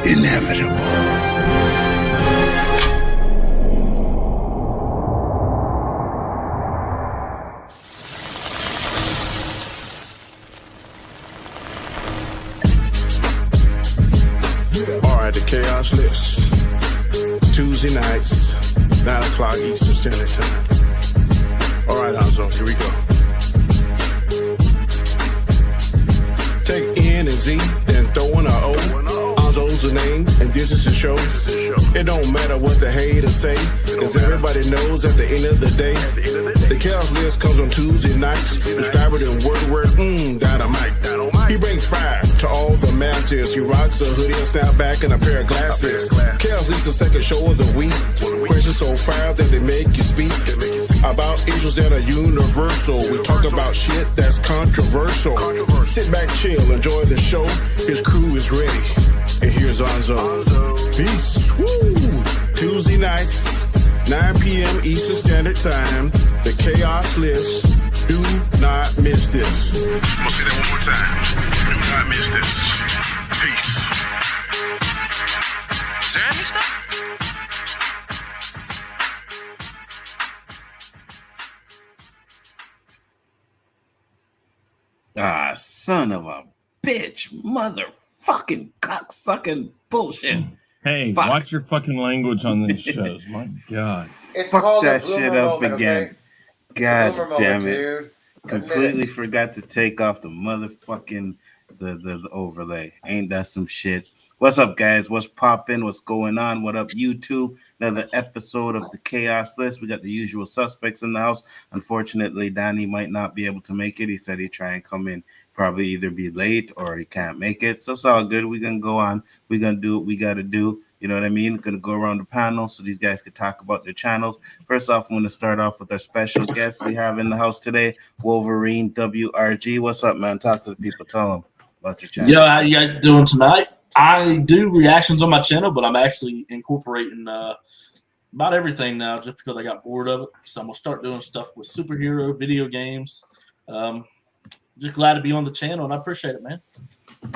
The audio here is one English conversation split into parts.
inevitable. The Khaos List, Tuesday nights, 9 o'clock Eastern Standard Time. All right, Nzo, here we go. Take N and Z, then throw in a O. Nzo's the name, and this is the show. It don't matter what the haters say, cause everybody knows at the end of the day, the Khaos List comes on Tuesday nights. Describe it in word, dynamite. He brings fire to all the masses. He rocks a hoodie, a snapback, and a pair of glasses. Khaos List, the second show of the week. Questions so fire that they make you speak about issues that are universal. We talk about shit that's controversial. Sit back, chill, enjoy the show. His crew is ready. And here's Nzo. Peace. Woo! Tuesday nights, 9 p.m. Eastern Standard Time. The Khaos List. Do not miss this. I'm gonna say that one more time. Do not miss this. Peace. Is there any stuff? Ah, son of a bitch, motherfucking cocksucking bullshit. Hey, fuck. Watch your fucking language on these shows. My God. It's fuck called that a bloomer shit up moment, again. Okay? God damn moment, it. Dude. Completely forgot to take off the motherfucking the overlay. Ain't that some shit? What's up, guys? What's popping? What's going on? What up, YouTube? Another episode of the Khaos List. We got the usual suspects in the house. Unfortunately, Danny might not be able to make it. He said he'd try and come in, probably either be late or he can't make it. So it's all good. We're going to go on. We're going to do what we got to do. You know what I mean? Going to go around the panel so these guys could talk about their channels. First off, I'm going to start off with our special guest we have in the house today, Wolverine WRG. What's up, man? Talk to the people. Tell them about your channel. Yo, how you guys doing tonight? I do reactions on my channel, but I'm actually incorporating about everything now just because I got bored of it. So I'm going to start doing stuff with superhero video games. Just glad to be on the channel, and I appreciate it, man.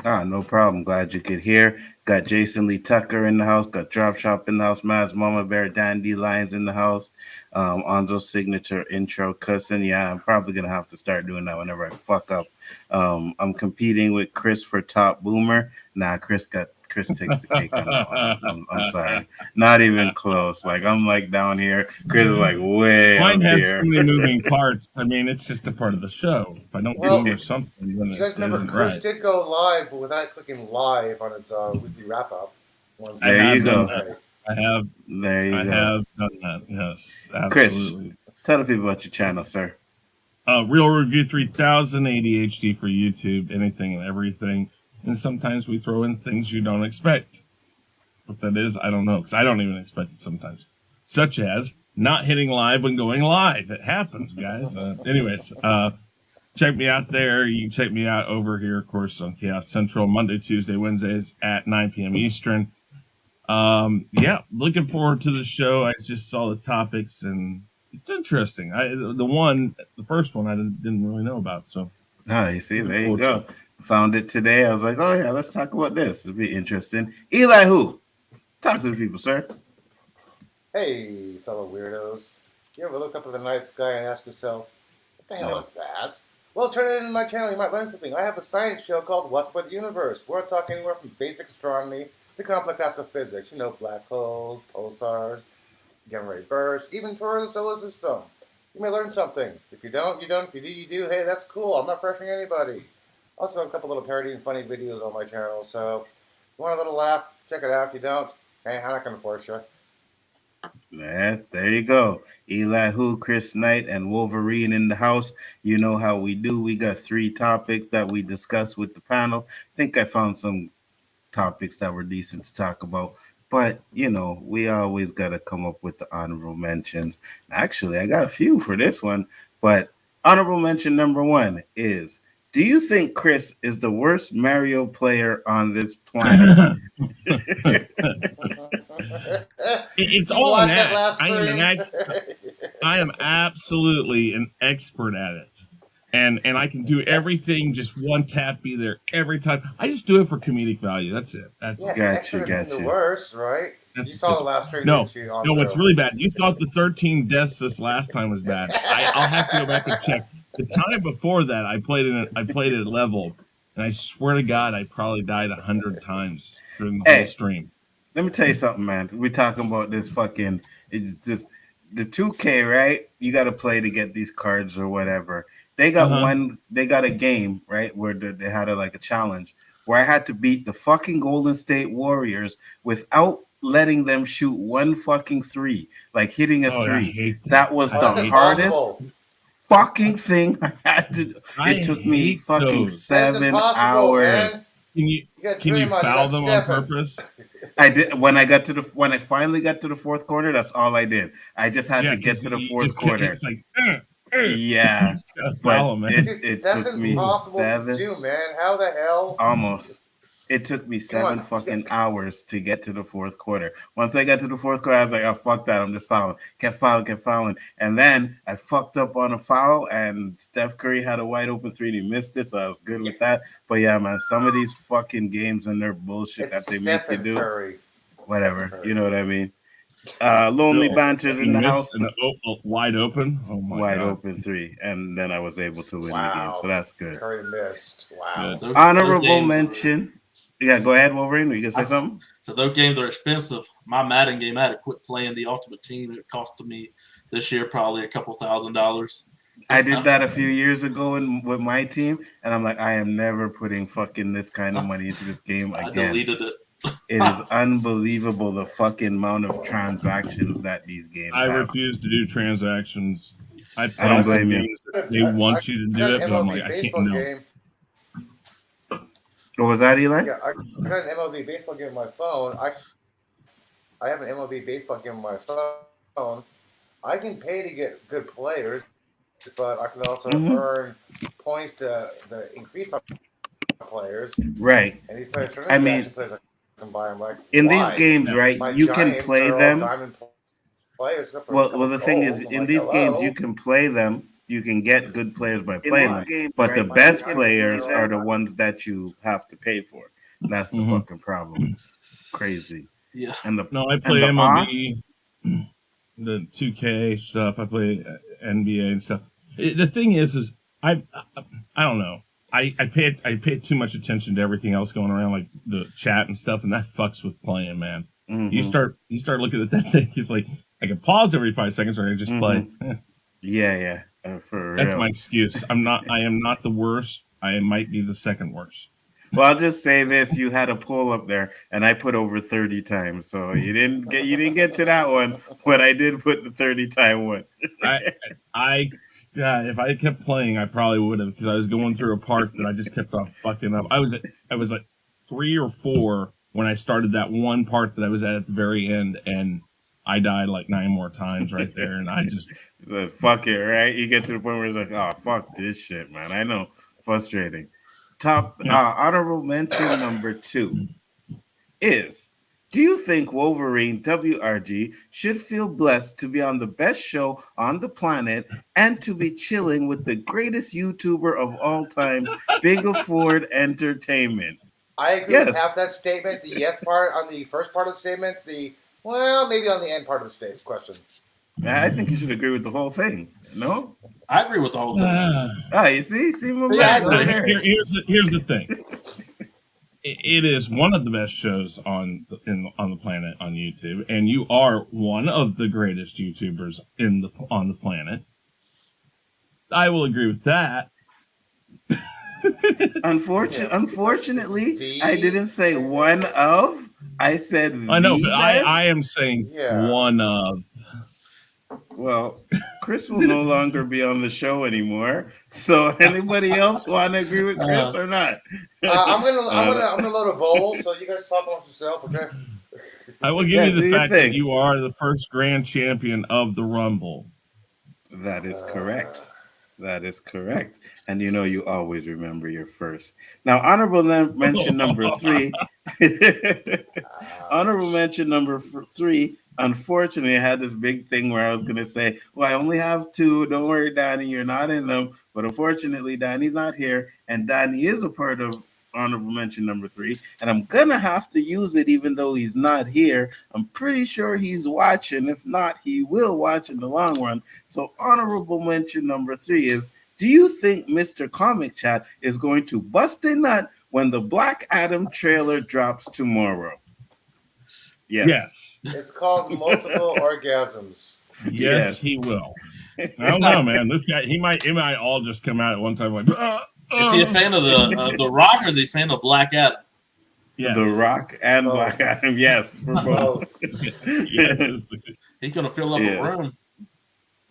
Ah, no problem. Glad you could hear. Got Jason Lee Tucker in the house. Got Drop Shop in the house. Maz Mama Bear Dandelions in the house. Onzo's signature intro cussing. Yeah, I'm probably gonna have to start doing that whenever I fuck up. I'm competing with Chris for top boomer. Nah, Chris takes the cake on that one. I'm sorry, not even close. Like I'm like down here. Chris is like way Mine up has here. so many moving parts. I mean, it's just a part of the show. If I don't remember something, then you guys remember Chris did go live, but without clicking live on his weekly wrap up. There you go. I have. There you go. I have done that. Yes, Chris, absolutely. tell the people about your channel, sir. Real Review 3000 ADHD for YouTube. Anything and everything. And sometimes we throw in things you don't expect. What that is, I don't know, because I don't even expect it sometimes. Such as not hitting live when going live. It happens, guys. Anyways, check me out there. You can check me out over here, of course, on Khaos Central, Monday, Tuesday, Wednesdays at 9 p.m. Eastern. Yeah, looking forward to the show. I just saw the topics, and it's interesting. The first one, I didn't really know about. So, you see, there you go. Found it today. I was like, oh yeah, let's talk about this. It'll be interesting. Elihu-Who, talk to the people, sir. Hey, fellow weirdos. You ever look up at the night sky and ask yourself, what the hell is that? Well, turn it into my channel. You might learn something. I have a science show called What's With the Universe. We're talking anywhere from basic astronomy to complex astrophysics. You know, black holes, pulsars, gamma-ray bursts, even tours of the solar system. You may learn something. If you don't, you don't. If you do, you do. Hey, that's cool. I'm not pressuring anybody. Also, a couple little parody and funny videos on my channel, so if you want a little laugh, check it out. If you don't, hey, I'm not going to force you. Yes, there you go. Elihu-Who, Chris Knight, and Wolverine in the house. You know how we do. We got 3 topics that we discuss with the panel. I think I found some topics that were decent to talk about. But, you know, we always got to come up with the honorable mentions. Actually, I got a few for this one. But honorable mention number 1 is, do you think Chris is the worst Mario player on this planet? It's all an act. I am absolutely an expert at it. and I can do everything just one tap, be there every time. I just do it for comedic value. That's it. That's Yeah, Gotcha, expert in the gotcha. worst, right? That's You saw the last stream, no, didn't you? no. What's really bad? You thought the 13 deaths this last time was bad. I'll have to go back and check. The time before that, I played it level, and I swear to God, I probably died 100 times during the whole stream. Let me tell you something, man. We're talking about this fucking. It's just the 2K, right? You got to play to get these cards or whatever. They got one. They got a game, right, where they had a challenge where I had to beat the fucking Golden State Warriors without letting them shoot one fucking three, like hitting a three. That was the hardest fucking thing I had to. It took me fucking 7 hours. Man. Can you foul them on purpose? I did when I finally got to the fourth quarter. That's all I did. I just had to get to the fourth quarter. It's like, yeah, but it that's took me impossible to do, man. How the hell? Almost. It took me 7 fucking hours to get to the fourth quarter. Once I got to the fourth quarter, I was like, oh, fuck that. I'm just fouling. Kept fouling. And then I fucked up on a foul, and Steph Curry had a wide open three, and he missed it, so I was good with that. But yeah, man, some of these fucking games and their bullshit that they make you do, whatever. You know what I mean? Lonely Banters in the house. Wide open? Oh my wide God. Open three. And then I was able to win the game, so that's good. Curry missed. Wow. Yeah, Honorable mention. Yeah, go ahead, Wolverine. You can say something? So those games are expensive. My Madden game, I had to quit playing the Ultimate Team. It cost me this year probably a couple $1,000. I did that a few years ago with my team, and I'm like, I am never putting fucking this kind of money into this game again. I deleted it. It is unbelievable the fucking amount of transactions that these games have. I refuse to do transactions. I don't blame you. They want you to do it, but I'm like, I can't know. What was that, Eli? Yeah, I got an MLB baseball game on my phone. I have an MLB baseball game on my phone. I can pay to get good players, but I can also earn points to increase my players. Right. And these players, I mean, players I can buy them. Like in these games, right? You can play them. Players, well, the thing is, in these games, you can play them. You can get good players by playing them, but the best players are the ones that you have to pay for. That's the fucking problem. It's crazy. Yeah. And I play MLB, the 2K stuff. I play NBA and stuff. The thing is I don't know. I pay too much attention to everything else going around, like the chat and stuff, and that fucks with playing, man. You start looking at that thing. It's like I can pause every 5 seconds, or I can just play. Yeah. That's my excuse. I am not the worst. I might be the second worst. Well, I'll just say this: you had a poll up there, and I put over 30 times, so you didn't get to that one, but I did put the 30-time one. If I kept playing, I probably would have, because I was going through a part that I just kept on fucking up. I was at 3 or 4 when I started that one part that I was at the very end, and I died like 9 more times right there, and I just fuck it, right? You get to the point where it's like, oh, fuck this shit, man. I know, frustrating. Honorable mention number 2 is: do you think Wolverine WRG should feel blessed to be on the best show on the planet and to be chilling with the greatest YouTuber of all time, Biggaford Entertainment? I agree with half that statement. The yes part on the first part of the statement. Maybe on the end part of the state question. I think you should agree with the whole thing. No? I agree with the whole thing. You see my here's the thing. It is one of the best shows on the planet on YouTube, and you are one of the greatest YouTubers on the planet. I will agree with that. Unfortunately, I didn't say one of. I said I know, but I am saying one of. Well, Chris will no longer be on the show anymore. So, anybody else want to agree with Chris or not? I'm gonna load a bowl. So you guys talk amongst yourselves, okay? I will give you the fact that you are the first grand champion of the Rumble. That is correct. That is correct. And you always remember your first. Now, honorable mention number 3. Honorable mention number 3. unfortunately, I had this big thing where I was gonna say, "Well, I only have two. Don't worry, Danny, you're not in them." But unfortunately, Danny's not here, and Danny is a part of honorable mention number 3, and I'm gonna have to use it even though he's not here. I'm pretty sure he's watching. If not, he will watch in the long run. So honorable mention number 3 is: do you think Mr. Comic Chat is going to bust a nut when the Black Adam trailer drops tomorrow? Yes. It's called multiple orgasms. Yes, he will. I don't know, man. This guy, he might all just come out at one time like. Is he a fan of the Rock or the fan of Black Adam? Yes. The Rock and Black Adam, yes, for both. Yes, he's gonna fill up a room.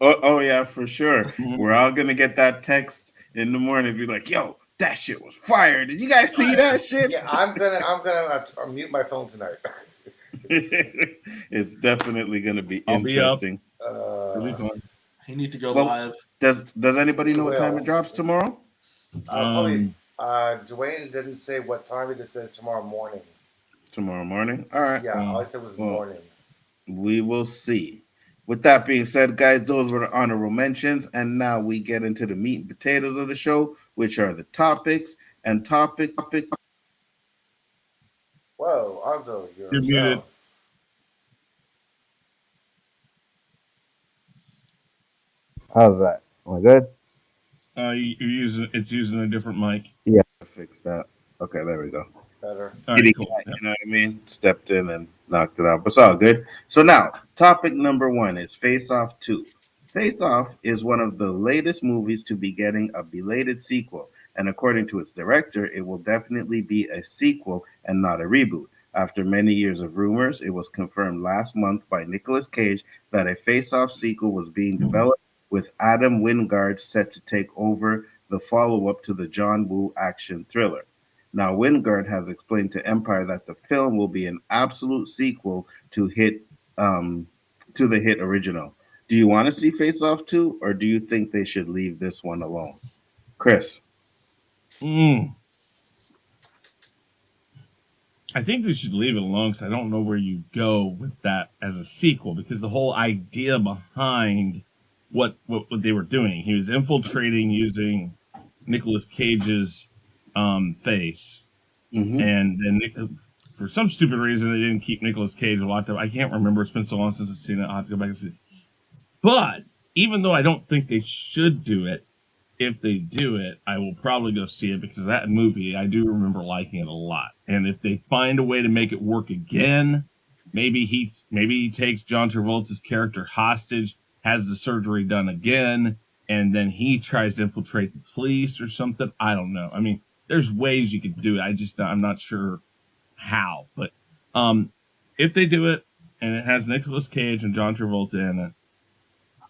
Oh yeah, for sure. We're all gonna get that text in the morning, be like, "Yo, that shit was fire! Did you guys see that shit?" Yeah, I'm gonna mute my phone tonight. It's definitely gonna be interesting. He need to go live. Does anybody know what time it drops tomorrow? Probably. Dwayne didn't say what time. He just says tomorrow morning. Tomorrow morning. All right. Yeah, all I said was morning. We will see. With that being said, guys, those were the honorable mentions, and now we get into the meat and potatoes of the show, which are the topics and topic. Whoa, Nzo, you're muted. How's that? Am I good? It's using a different mic. Yeah, fix that. Okay, there we go. Better. Right, cool. You know what I mean? Stepped in and knocked it out, but it's all good. So now, topic number 1 is Face Off 2. Face Off is one of the latest movies to be getting a belated sequel, and according to its director, it will definitely be a sequel and not a reboot. After many years of rumors, it was confirmed last month by Nicolas Cage that a Face Off sequel was being developed, with Adam Wingard set to take over the follow-up to the John Woo action thriller. Now, Wingard has explained to Empire that the film will be an absolute sequel to the hit original. Do you want to see Face Off 2, or do you think they should leave this one alone? Chris? I think they should leave it alone because I don't know where you go with that as a sequel, because the whole idea behind what they were doing, he was infiltrating using Nicolas Cage's face, and then for some stupid reason they didn't keep Nicolas Cage locked up. I can't remember. It's been so long since I've seen it. I'll have to go back and see it. But even though I don't think they should do it, if they do it, I will probably go see it, because that movie, I do remember liking it a lot. And if they find a way to make it work again, maybe he takes John Travolta's character hostage, has the surgery done again, and then he tries to infiltrate the police or something. I don't know. I mean, there's ways you could do it. I'm not sure how. But if they do it and it has Nicolas Cage and John Travolta in it,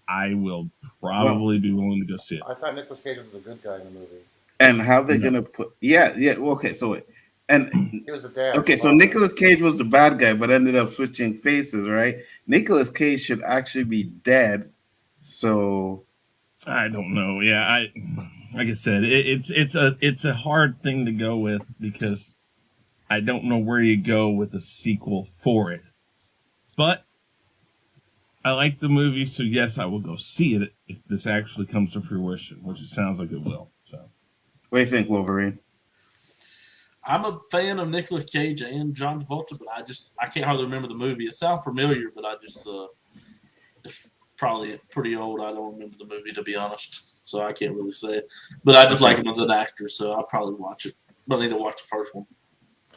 I will probably be willing to go see it. I thought Nicolas Cage was the good guy in the movie. And how they gonna put? Yeah. Well, okay, so and he was the dad. Okay, so Nicolas Cage was the bad guy, but ended up switching faces, right? Nicolas Cage should actually be dead. So I don't know. Yeah, like I said, it's a hard thing to go with, because I don't know where you go with a sequel for it. But I like the movie, so yes, I will go see it if this actually comes to fruition, which it sounds like it will. So, what do you think, Wolverine? I'm a fan of Nicolas Cage and John Travolta, but I can't hardly remember the movie. It sounds familiar, but it's probably pretty old. I don't remember the movie, to be honest, so I can't really say. But I just like him as an actor, so I'll probably watch it. But I need to watch the first one.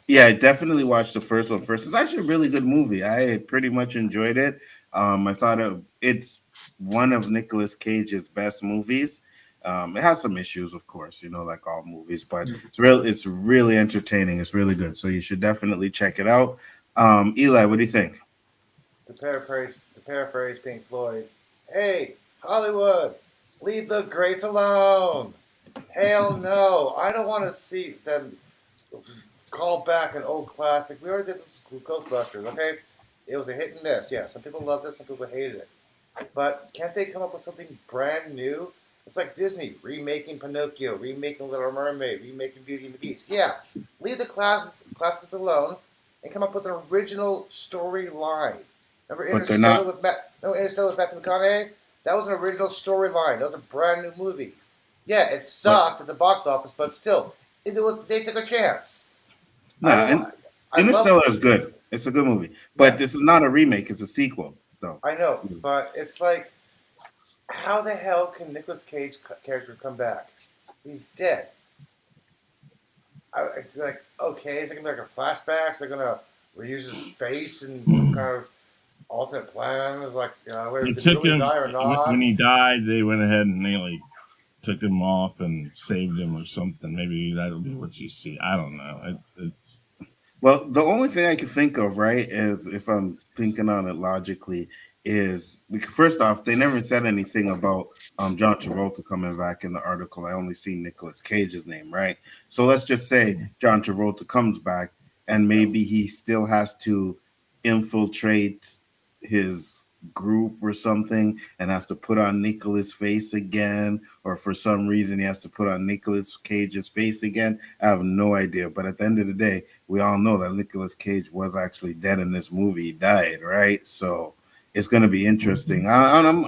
Yeah, I definitely watched the first one first. It's actually a really good movie. I pretty much enjoyed it. I thought it's one of Nicolas Cage's best movies. It has some issues, of course, like all movies, but it's really entertaining. It's really good. So you should definitely check it out. Eli, what do you think? To paraphrase Pink Floyd, hey, Hollywood, leave the greats alone. Hell no. I don't want to see them call back an old classic. We already did this with Ghostbusters, okay? It was a hit and miss. Yeah, some people loved it, some people hated it. But can't they come up with something brand new? It's like Disney remaking Pinocchio, remaking Little Mermaid, remaking Beauty and the Beast. Yeah, leave the classics alone and come up with an original storyline. Remember But they're Interstellar not. with Interstellar with Matthew McConaughey? That was an original storyline. That was a brand new movie. Yeah, it sucked at the box office, but still, they took a chance. Nah, Interstellar is good. It's a good movie. But this is not a remake, it's a sequel, though. I know, but it's like, how the hell can Nicolas Cage character come back? He's dead. Like, okay, is it gonna be like a flashback? They're gonna reuse his face in some kind of alternate plan? It's like, whether They did he took really him die or not? when he died. They went ahead and they like took him off and saved him or something. Maybe that'll be what you see. I don't know. It's Well, the only thing I can think of, right, is if I'm thinking on it logically, is first off, they never said anything about John Travolta coming back in the article. I only see Nicolas Cage's name, right? So let's just say John Travolta comes back, and maybe he still has to infiltrate his group or something and has to put on Nicolas' face again, or for some reason he has to put on Nicolas Cage's face again. I have no idea. But at the end of the day, we all know that Nicolas Cage was actually dead in this movie. He died, right? So it's going to be interesting. I'm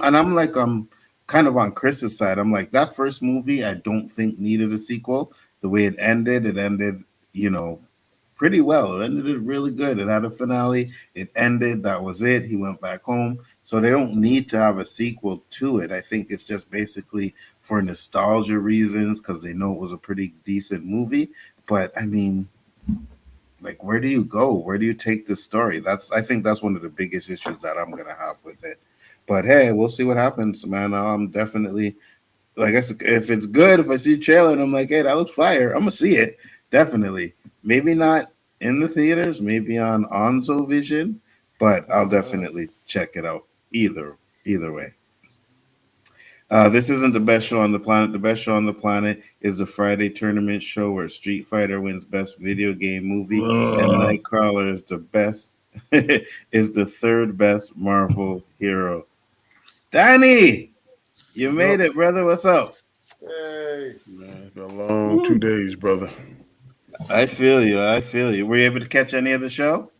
kind of on Chris's side. I'm like, that first movie I don't think needed a sequel. The way it ended, pretty well. It ended really good. It had a finale. It ended. That was it. He went back home. So they don't need to have a sequel to it. I think it's just basically for nostalgia reasons because they know it was a pretty decent movie. But I mean, like, where do you go? Where do you take the story? I think that's one of the biggest issues that I'm gonna have with it. But hey, we'll see what happens, man. I'm definitely, like, if it's good, if I see a trailer and I'm like, hey, that looks fire, I'm gonna see it. Definitely. Maybe not in the theaters, maybe on Onzo Vision, but I'll definitely check it out. Either way. This isn't the best show on the planet. The best show on the planet is the Friday tournament show where Street Fighter wins best video game movie and Nightcrawler is the best is the third best Marvel hero. Danny, you made it, brother. What's up? Hey. Man, it's been a long 2 days, brother. I feel you. Were you able to catch any of the show?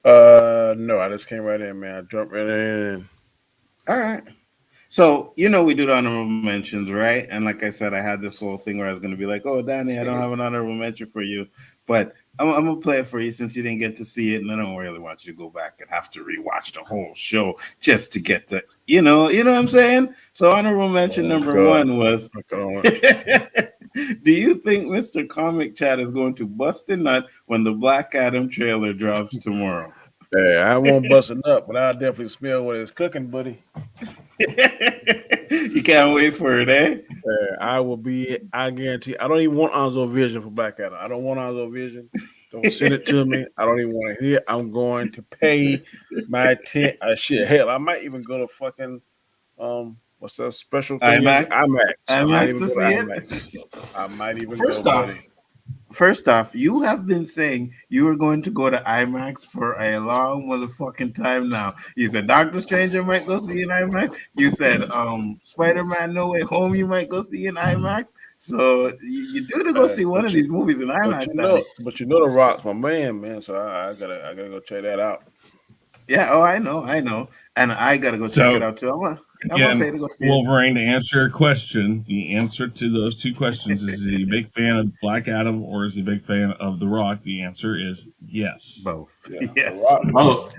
No, I just came right in, man. I jumped right in. All right. So, we do the honorable mentions, right? And like I said, I had this whole thing where I was going to be like, oh, Danny, I don't have an honorable mention for you. But I'm going to play it for you since you didn't get to see it. And I don't really want you to go back and have to rewatch the whole show just to get to, you know what I'm saying? So honorable mention number one was, do you think Mr. Comic Chat is going to bust a nut when the Black Adam trailer drops tomorrow? Hey, I won't bust it up, but I'll definitely smell what it's cooking, buddy. You can't wait for it, eh? I guarantee. I don't even want Enzo Vision for Black Adam. I don't want Enzo Vision. Don't send it to me. I don't even want to hear. I'm going to pay my shit. Hell, I might even go to fucking what's that special thing? IMAX. IMAX to see it. I might even First off, you have been saying you were going to go to IMAX for a long motherfucking time now. You said Doctor Strange you might go see in IMAX. You said Spider-Man No Way Home you might go see in IMAX. So you do to go see one of these movies in IMAX. But The Rock's my man. So I gotta go check that out. Yeah. Oh, I know. And I gotta go check it out too. Again, Wolverine, to answer your question, the answer to those two questions is he a big fan of Black Adam or is he a big fan of The Rock? The answer is yes. Both. Yeah. Yes. Both.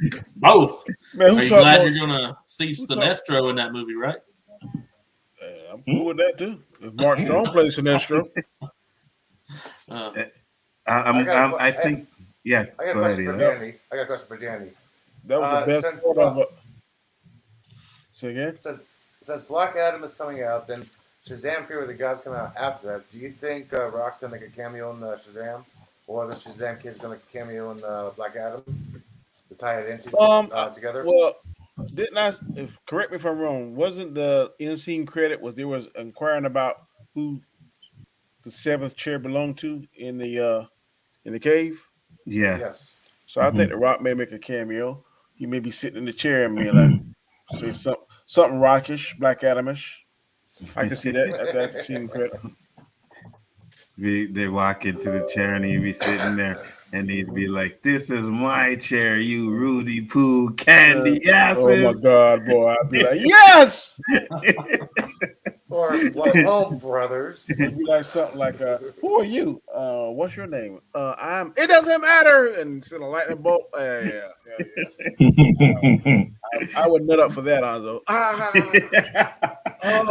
Man, are you glad you're going to see Sinestro in that movie, right? I'm cool with that too. If Mark Strong plays Sinestro. I think. Yeah. I got a question for Danny. That was the best part of it. Say again? Since Black Adam is coming out, then Shazam! Fear of the Gods coming out after that. Do you think Rock's gonna make a cameo in Shazam, or the Shazam kid's gonna make a cameo in Black Adam to tie it into together? Well, didn't I? Correct me if I'm wrong. Wasn't the in-scene credit they was inquiring about who the seventh chair belonged to in the cave? Yeah. Yes. So I think The Rock may make a cameo. He may be sitting in the chair and be like, say something rockish, Black Adamish. I can see that after I've seen credit. They walk into the chair and he be sitting there. and he'd be like, "This is my chair, you Rudy Poo candy asses." Oh my God, boy! I'd be like, yes. Or what home brothers? It'd be like something like, "Who are you? What's your name? I'm. It doesn't matter." And send a lightning bolt. Yeah. I would nut up for that, Enzo.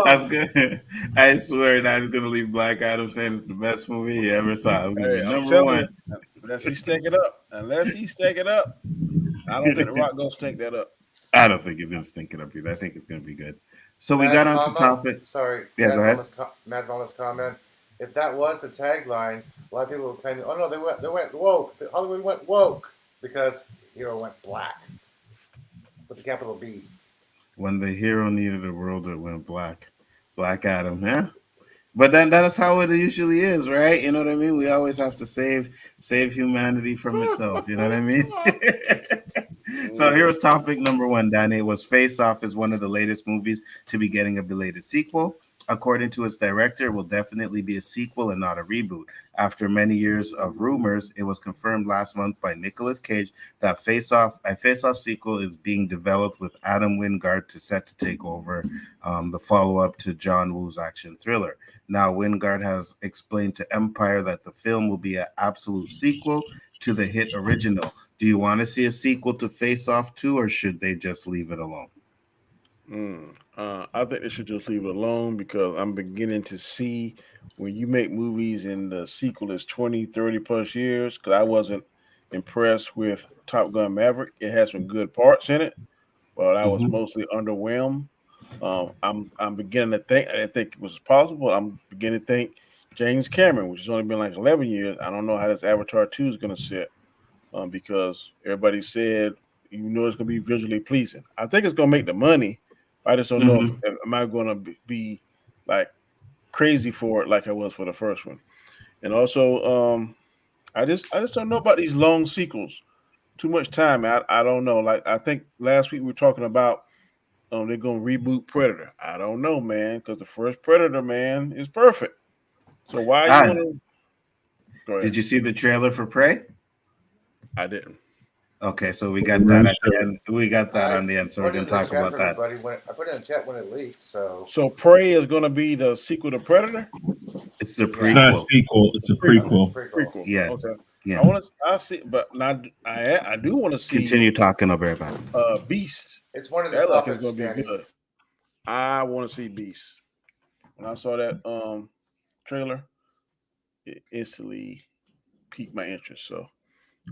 That's good. I swear that is gonna leave Black Adam saying it's the best movie he ever saw. It's gonna be I'm number telling one. you, unless he stink it up. I don't think The Rock gonna stink that up. I don't think he's gonna stink it up either. I think it's gonna be good. So we Matt's got onto Mama- topic. Sorry. Yeah, go ahead. Matt's Mama's comments. If that was the tagline, a lot of people were claiming, "Oh no, they went woke. Hollywood went woke because hero went black with the capital B." When the hero needed a world that went black. Black Adam, yeah. But then that's how it usually is, right? You know what I mean? We always have to save humanity from itself. You know what I mean? So here's topic number one, Danny. Was Face Off is one of the latest movies to be getting a belated sequel. According to its director, it will definitely be a sequel and not a reboot. After many years of rumors, it was confirmed last month by Nicolas Cage that a Face Off sequel is being developed with Adam Wingard set to take over the follow-up to John Woo's action thriller. Now, Wingard has explained to Empire that the film will be an absolute sequel to the hit original. Do you want to see a sequel to Face Off 2, or should they just leave it alone? I think they should just leave it alone because I'm beginning to see when you make movies and the sequel is 20, 30 plus years, because I wasn't impressed with Top Gun Maverick. It has some good parts in it, but I was mostly underwhelmed. I'm beginning to think, I didn't think it was possible. I'm beginning to think James Cameron, which has only been like 11 years, I don't know how this Avatar 2 is going to sit because everybody said, it's going to be visually pleasing. I think it's going to make the money. I just don't know if am I going to be like crazy for it like I was for the first one. And also, I just don't know about these long sequels. Too much time. I don't know. Like I think last week we were talking about they're going to reboot Predator. I don't know, man, because the first Predator, man, is perfect. So why you want to? Go ahead. Did you see the trailer for Prey? I didn't. Okay, so we got that at the end. We got that on the end, so we're going to talk about that. I put it in the chat when it leaked. So Prey is going to be the sequel to Predator. It's the prequel. It's not a sequel. It's a prequel. Prequel. Yeah. Okay. Yeah. I see, but not. I do want to see. Continue talking about it. Beast. it's one of the That like topics. is going to be good. I want to see Beast. When I saw that trailer, it instantly piqued my interest. So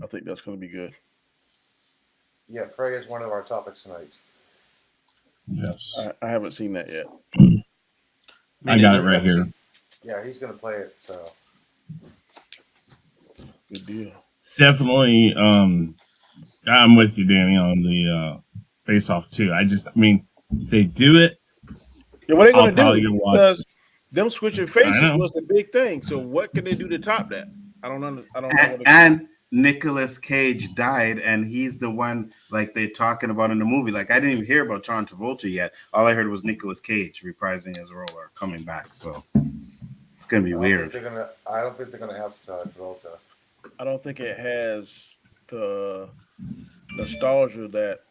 I think that's going to be good. Yeah, Prey is one of our topics tonight. Yes. I haven't seen that yet. I got it right here. Yeah, he's going to play it. So Good deal. Definitely. I'm with you, Danny, on the Face Off 2. If they do it. Yeah, what are they going to do? Because them switching faces was the big thing. So what can they do to top that? I don't know. And Nicolas Cage died, and he's the one like they're talking about in the movie. Like I didn't even hear about John Travolta yet. All I heard was Nicolas Cage reprising his role or coming back. So it's gonna be weird. I don't think they're gonna ask John Travolta. I don't think it has the nostalgia that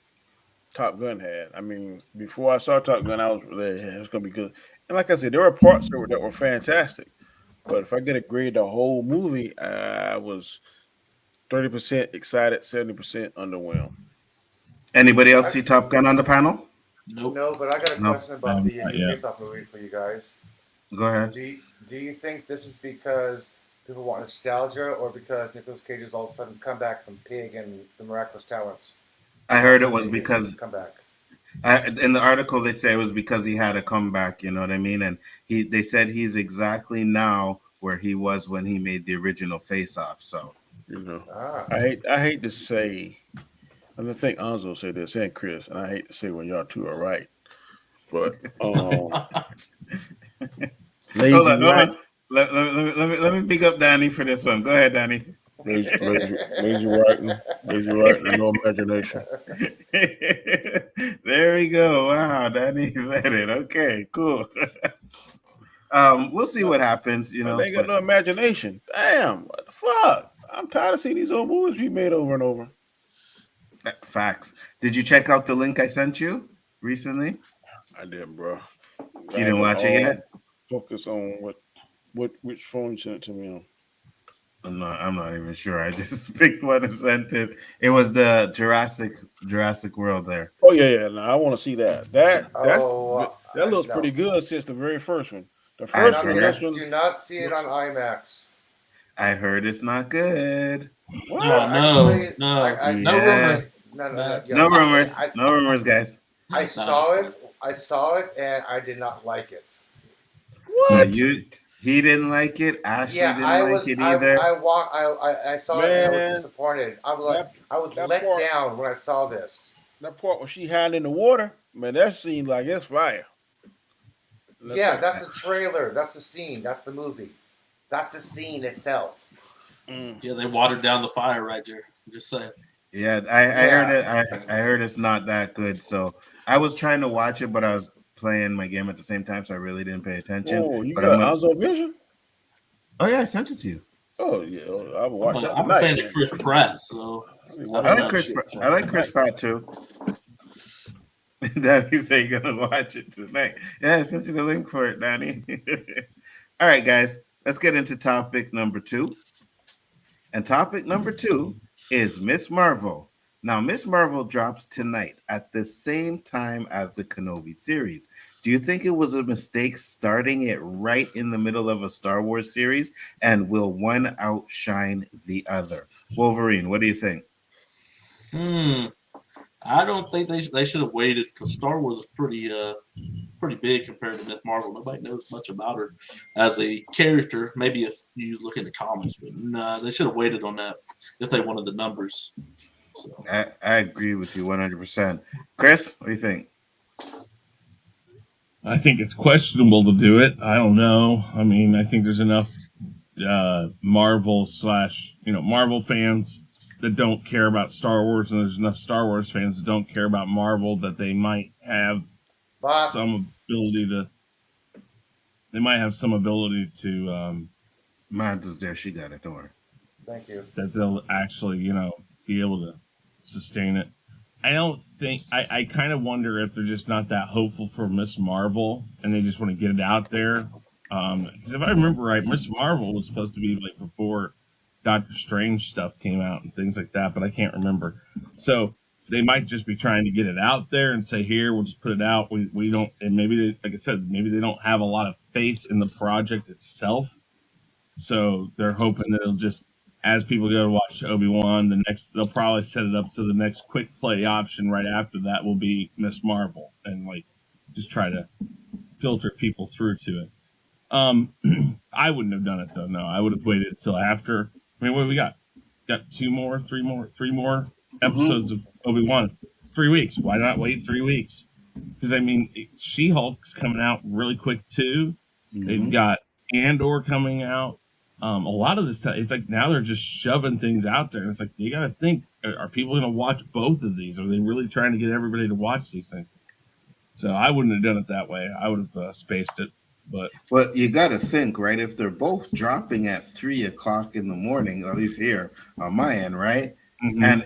Top Gun had. I mean, before I saw Top Gun, I was really, it's gonna be good. And like I said, there were parts that were fantastic. But if I get a grade the whole movie, I was 30% excited, 70% underwhelmed. Anybody else see Top Gun on the panel? Nope. No, but I got a question about the yeah. Face-Off movie for you guys. Go ahead. Do you think this is because people want nostalgia, or because Nicolas Cage has all of a sudden come back from Pig and The Miraculous Talents? I heard it was because come back. In the article they say it was because he had a comeback. You know what I mean? And they said he's exactly now where he was when he made the original Face Off. So I hate to say, and I think Enzo said this and Chris, and I hate to say when y'all two are right, but hold on. Let me pick up Danny for this one. Go ahead, Danny. Lazy writing, no imagination. There we go. Wow, Danny said it. Okay, cool. We'll see what happens. You know, they got no imagination. Damn, what the fuck? I'm tired of seeing these old movies be made over and over. Facts. Did you check out the link I sent you recently? I did, bro. You didn't watch it yet? Focus on which phone you sent it to me on. I'm not even sure. I just picked one and sent it. It was the Jurassic World there. Oh yeah. Now I want to see that. That looks no. pretty good since the very first one. The first one. Do not see it on IMAX. I heard it's not good. What? No rumors. No rumors, guys. I saw it, and I did not like it. What? So he didn't like it. Ashley didn't like it either. I saw it and I was disappointed. I was let down when I saw this. That part where she hiding in the water, man, that seemed like it's fire. That's the trailer. That's the scene. That's the movie. That's the scene itself. Yeah, they watered down the fire right there. I'm just saying. Yeah, I heard it. I heard it's not that good. So I was trying to watch it, but I was playing my game at the same time, so I really didn't pay attention. Oh, you got Nzo Vision? Oh yeah, I sent it to you. Oh yeah, I will watch that. I'm a fan of Chris Pratt, so I like Chris Pratt too. Danny said you're gonna watch it tonight. Yeah, I sent you the link for it, Danny. All right, guys, let's get into topic number 2. And topic number 2 is Miss Marvel. Now, Miss Marvel drops tonight at the same time as the Kenobi series. Do you think it was a mistake starting it right in the middle of a Star Wars series? And will one outshine the other? Wolverine, what do you think? I don't think they should have waited because Star Wars is pretty big compared to Miss Marvel. Nobody knows much about her as a character. Maybe if you look at the comics, but no, they should have waited on that if they wanted the numbers. So. I agree with you 100%. Chris, what do you think? I think it's questionable to do it. I don't know. I mean, I think there's enough Marvel fans that don't care about Star Wars, and there's enough Star Wars fans that don't care about Marvel that they might have some ability to. They might have some ability to. Mine's is there. She got it. Don't worry. Thank you. That they'll actually, be able to sustain it. I don't think. I kind of wonder if they're just not that hopeful for Miss Marvel, and they just want to get it out there. Because if I remember right, Miss Marvel was supposed to be like before Doctor Strange stuff came out and things like that, but I can't remember. So they might just be trying to get it out there and say, here, we'll just put it out. We don't, and maybe like I said, maybe they don't have a lot of faith in the project itself. So they're hoping that it'll just, as people go to watch Obi-Wan, they'll probably set it up so the next quick play option right after that will be Miss Marvel, and like just try to filter people through to it. I wouldn't have done it though. No, I would have waited until after. I mean, what do we got? Got 3 more episodes of Obi-Wan. It's 3 weeks. Why not wait 3 weeks? Because I mean, She-Hulk's coming out really quick too. Mm-hmm. They've got Andor coming out. A lot of this stuff, it's like now they're just shoving things out there. And it's like, you got to think, are people going to watch both of these? Are they really trying to get everybody to watch these things? So I wouldn't have done it that way. I would have spaced it. But well, you got to think, right? If they're both dropping at 3 o'clock in the morning, at least here on my end, right? Mm-hmm. And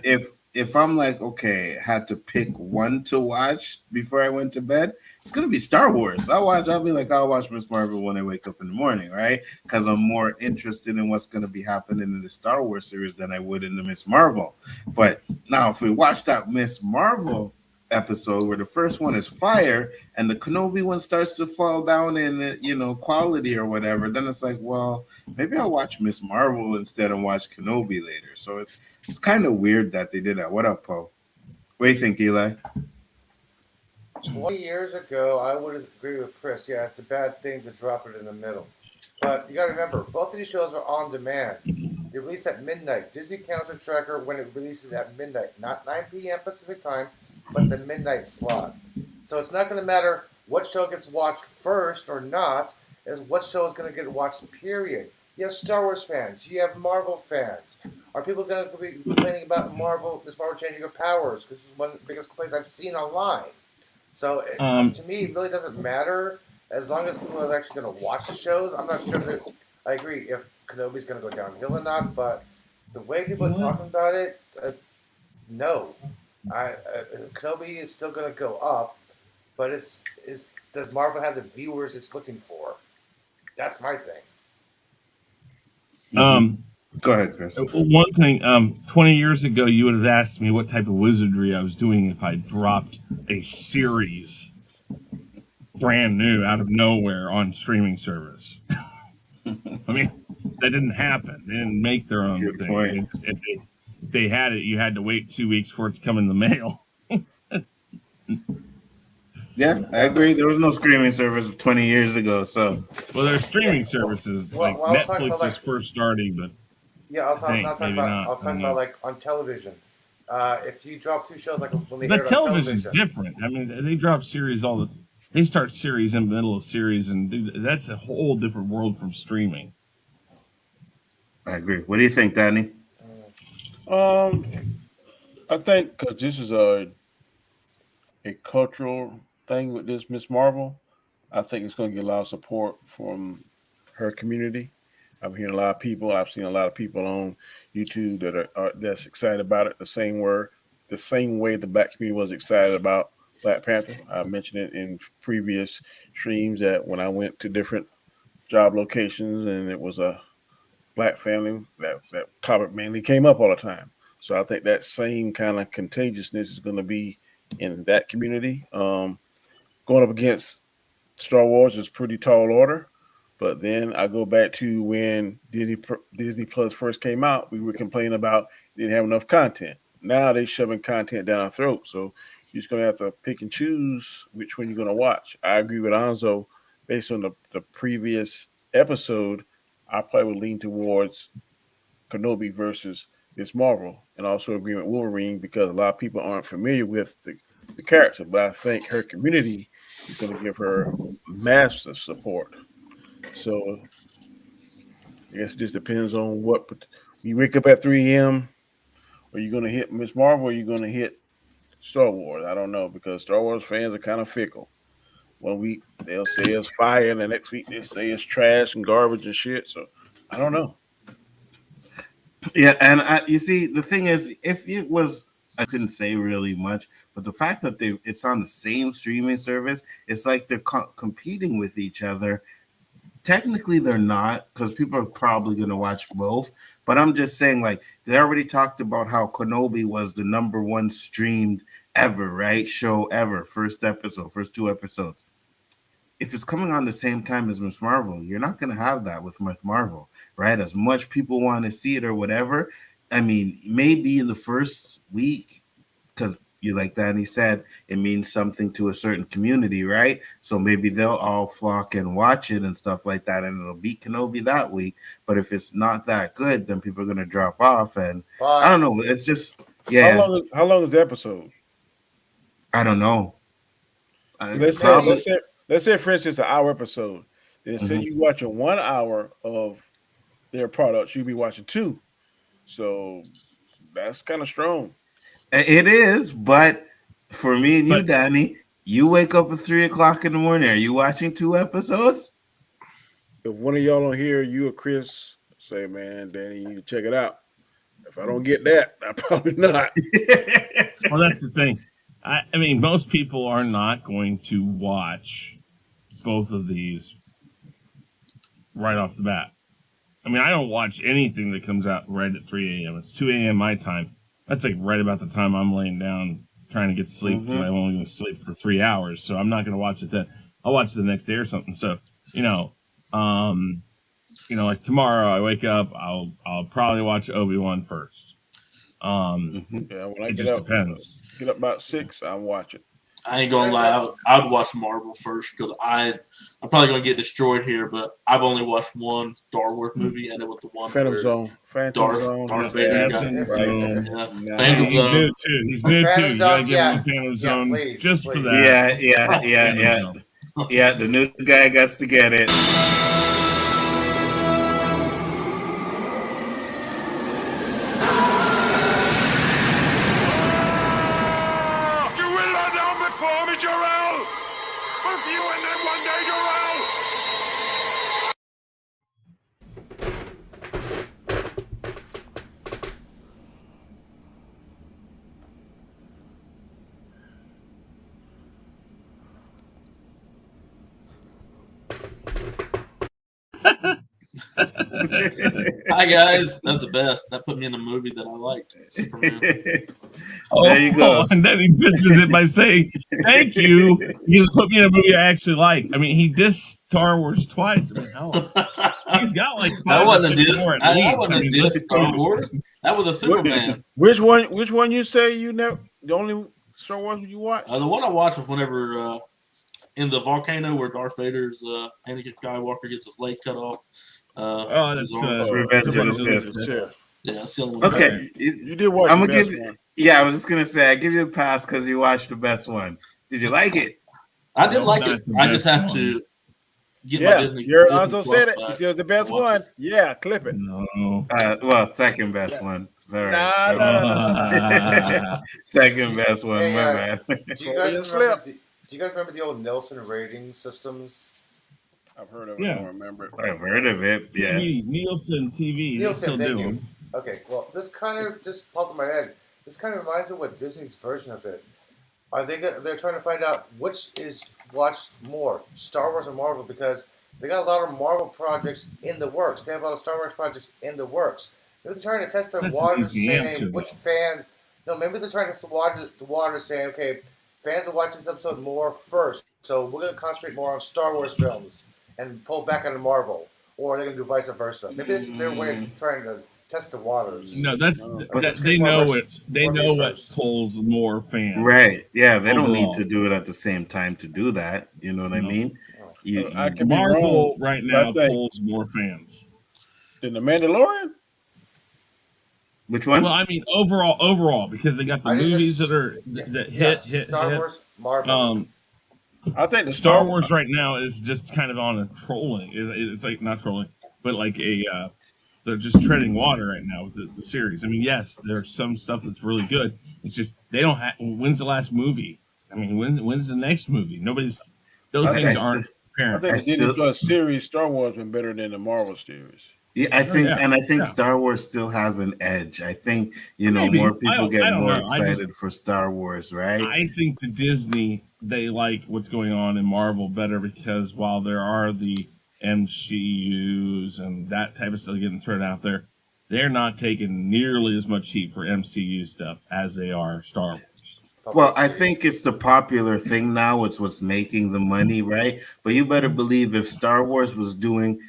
if I'm like, okay, had to pick one to watch before I went to bed, it's gonna be Star Wars. I'll watch Miss Marvel when I wake up in the morning, right? Because I'm more interested in what's gonna be happening in the Star Wars series than I would in the Miss Marvel. But now, if we watch that Miss Marvel episode where the first one is fire and the Kenobi one starts to fall down in quality or whatever, then it's like, well, maybe I'll watch Miss Marvel instead and watch Kenobi later. So it's kind of weird that they did that. What up, Poe? What do you think, Eli? 20 years ago, I would agree with Chris. Yeah, it's a bad thing to drop it in the middle. But you got to remember, both of these shows are on demand. They release at midnight. Disney counts a tracker when it releases at midnight, not 9 p.m. Pacific time, but the midnight slot. So it's not going to matter what show gets watched first or not, is what show is going to get watched, period. You have Star Wars fans. You have Marvel fans. Are people going to be complaining about Miss Marvel changing her powers? This is one of the biggest complaints I've seen online. So to me, it really doesn't matter as long as people are actually going to watch the shows. I'm not sure that I agree if Kenobi's going to go downhill or not, but the way people are talking about it, no. Kenobi is still going to go up, but does Marvel have the viewers it's looking for? That's my thing. Go ahead, Chris. One thing, 20 years ago, you would have asked me what type of wizardry I was doing if I dropped a series brand new out of nowhere on streaming service. I mean, that didn't happen. They didn't make their own Good thing. point. If they had it, you had to wait 2 weeks for it to come in the mail. Yeah, I agree. There was no streaming service 20 years ago, so. Well, there's streaming services like Netflix was first starting, but yeah, I was talking about like on television. If you drop 2 shows like when they aired on television's television, different. I mean, they drop series all the time. They start series in the middle of series, and that's a whole different world from streaming. I agree. What do you think, Danny? I think because this is a cultural thing with this Miss Marvel, I think it's going to get a lot of support from her community. I'm hearing a lot of people. I've seen a lot of people on YouTube that are that's excited about it. The same way the Black community was excited about Black Panther. I mentioned it in previous streams that when I went to different job locations and it was a Black family, that topic mainly came up all the time. So I think that same kind of contagiousness is going to be in that community. Going up against Star Wars is pretty tall order. But then I go back to when Disney Plus first came out, we were complaining about they didn't have enough content. Now they're shoving content down our throat. So you're just going to have to pick and choose which one you're going to watch. I agree with Nzo. Based on the previous episode, I probably would lean towards Kenobi versus Miss Marvel, and also agree with Wolverine because a lot of people aren't familiar with the character. But I think her community is going to give her massive support. So I guess it just depends on what you wake up at 3 a.m. Are you going to hit Miss Marvel or are you going to hit Star Wars? I don't know because Star Wars fans are kind of fickle. 1 week they'll say it's fire, and the next week they say it's trash and garbage and shit. So I don't know. Yeah, and you see, the thing is, if it was, I couldn't say really much, but the fact that it's on the same streaming service, it's like they're competing with each other. Technically, they're not, because people are probably going to watch both. But I'm just saying, like, they already talked about how Kenobi was the #1 streamed ever, right? Show ever, first 2 episodes. If it's coming on the same time as Miss Marvel, you're not going to have that with Miss Marvel, right? As much people want to see it or whatever. I mean, maybe in the first week, because you like Danny said, it means something to a certain community, right? So maybe they'll all flock and watch it and stuff like that, and it'll beat Kenobi that week. But if it's not that good, then people are going to drop off. And I don't know. It's just, yeah. How long is the episode? I don't know. Let's say, for instance, an hour episode. Then say you watching 1 hour of their products, you'll be watching 2. So that's kind of strong. It is, but for me and you, Danny, you wake up at 3 o'clock in the morning. Are you watching 2 episodes? If one of y'all don't hear, you or Chris say, man, Danny, you need to check it out. If I don't get that, I'm probably not. Well, that's the thing. I mean, most people are not going to watch both of these right off the bat. I mean, I don't watch anything that comes out right at 3 a.m. It's 2 a.m. my time. That's like right about the time I'm laying down trying to get to sleep. I'm only going to sleep for 3 hours, so I'm not going to watch it then. I'll watch it the next day or something. So, like tomorrow I wake up, I'll probably watch Obi-Wan first. Yeah, when I depends. Get up about 6, I'll watch it. I ain't gonna lie, I'd watch Marvel first because I'm probably gonna get destroyed here, but I've only watched one Star Wars movie, and it was the one Phantom Zone. Darth Vader got Phantom Zone. He's new too. You gotta give him a Phantom Zone please, just for that. Yeah. Yeah, the new guy gets to get it. Hi guys, that's the best. That put me in a movie that I liked, Superman. There you go. And then he disses it by saying, "Thank you." He just put me in a movie I actually like. I mean, he dissed Star Wars twice. I mean, hell, he's got like That 5 or wasn't a 6 diss. more at That least. wasn't a diss. Star Wars. That was a Superman. Which one you say you never? The only Star Wars you watch? The one I watched was whenever in the volcano where Darth Vader's Anakin Skywalker gets his leg cut off. That's Revenge of the Sith. Yeah, that's the only one. Okay, you did watch. I'm the gonna best give. one. Yeah, I was just gonna say I give you a pass because you watched the best one. Did you like it? I did like it. I just have to get my Disney. Anzo said it. He said it was the best one. Yeah, clip it. No. Well, second best one. Sorry. Nah. Second best one. Hey, my bad. Do you guys remember the old Nielsen rating systems? I've heard of it. Yeah. I don't remember it. I've heard of it. Yeah. Nielsen TV. Nielsen, thank you. Them. Okay, well, this kind of just popped in my head. This kind of reminds me of what Disney's version of it. They're trying to find out which is watched more, Star Wars or Marvel, because they got a lot of Marvel projects in the works. They have a lot of Star Wars projects in the works. Maybe they're trying to test their waters, saying which fan. No, maybe they're trying to test the water, saying, okay, fans are watching this episode more first, so we're going to concentrate more on Star Wars films and pull back on Marvel, or they're going to do vice versa. Maybe this is their way of trying to test the waters. No, they know what pulls more fans. Right. Yeah, they don't overall. need to do it at the same time to do that. You know what I mean? I can be Marvel wrong, right now but I think- pulls more fans. In the Mandalorian? Which one? Well, I mean overall, because they got the movies that hit. Star Wars, Marvel. I think the Star Wars right now is just kind of on a trolling. It's like not trolling, but like they're just treading water right now with the series. I mean, yes, there's some stuff that's really good. It's just they don't have. When's the last movie? I mean, when's the next movie? Those things aren't apparent. I think the Disney Plus series Star Wars been better than the Marvel series. Yeah, I think Star Wars still has an edge. I think more people get more excited for Star Wars, right? I think the Disney they like what's going on in Marvel better because while there are the MCUs and that type of stuff getting thrown out there, they're not taking nearly as much heat for MCU stuff as they are Star Wars. Well, I think it's the popular thing now. It's what's making the money, right? But you better believe if Star Wars was doing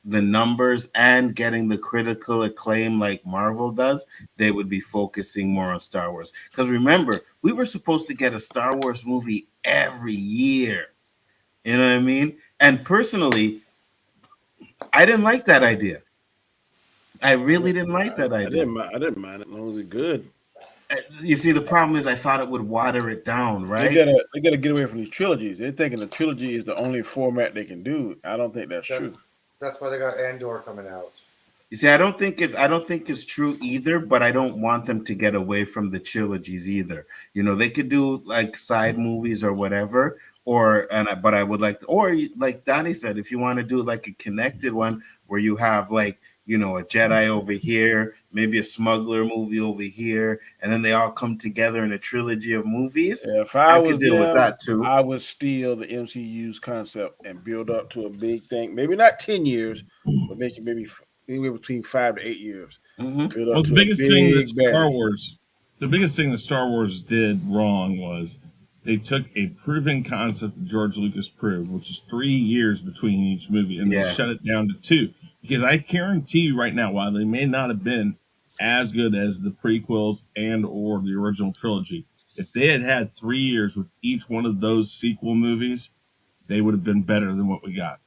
the numbers and getting the critical acclaim like Marvel does, they would be focusing more on Star Wars. Because remember, we were supposed to get a Star Wars movie every year. You know what I mean? And personally, I didn't like that idea. I really didn't like that idea. I didn't mind it as long as it's good. You see, the problem is I thought it would water it down, right? They gotta get away from these trilogies. They're thinking the trilogy is the only format they can do. I don't think that's true. That's why they got Andor coming out. You see, I don't think it's true either, but I don't want them to get away from the trilogies either. They could do like side movies or whatever, but I would like like Donnie said, if you want to do like a connected one where you have like a Jedi over here, maybe a smuggler movie over here, and then they all come together in a trilogy of movies. Yeah, if I could deal with that too. I would steal the MCU's concept and build up to a big thing. Maybe not 10 years, but make it maybe anywhere between 5 to 8 years. Mm-hmm. Well, the biggest thing that Star Wars did wrong was they took a proven concept that George Lucas proved, which is 3 years between each movie, and they shut it down to 2. Because I guarantee you right now, while they may not have been as good as the prequels and or the original trilogy, if they had had 3 years with each one of those sequel movies, they would have been better than what we got.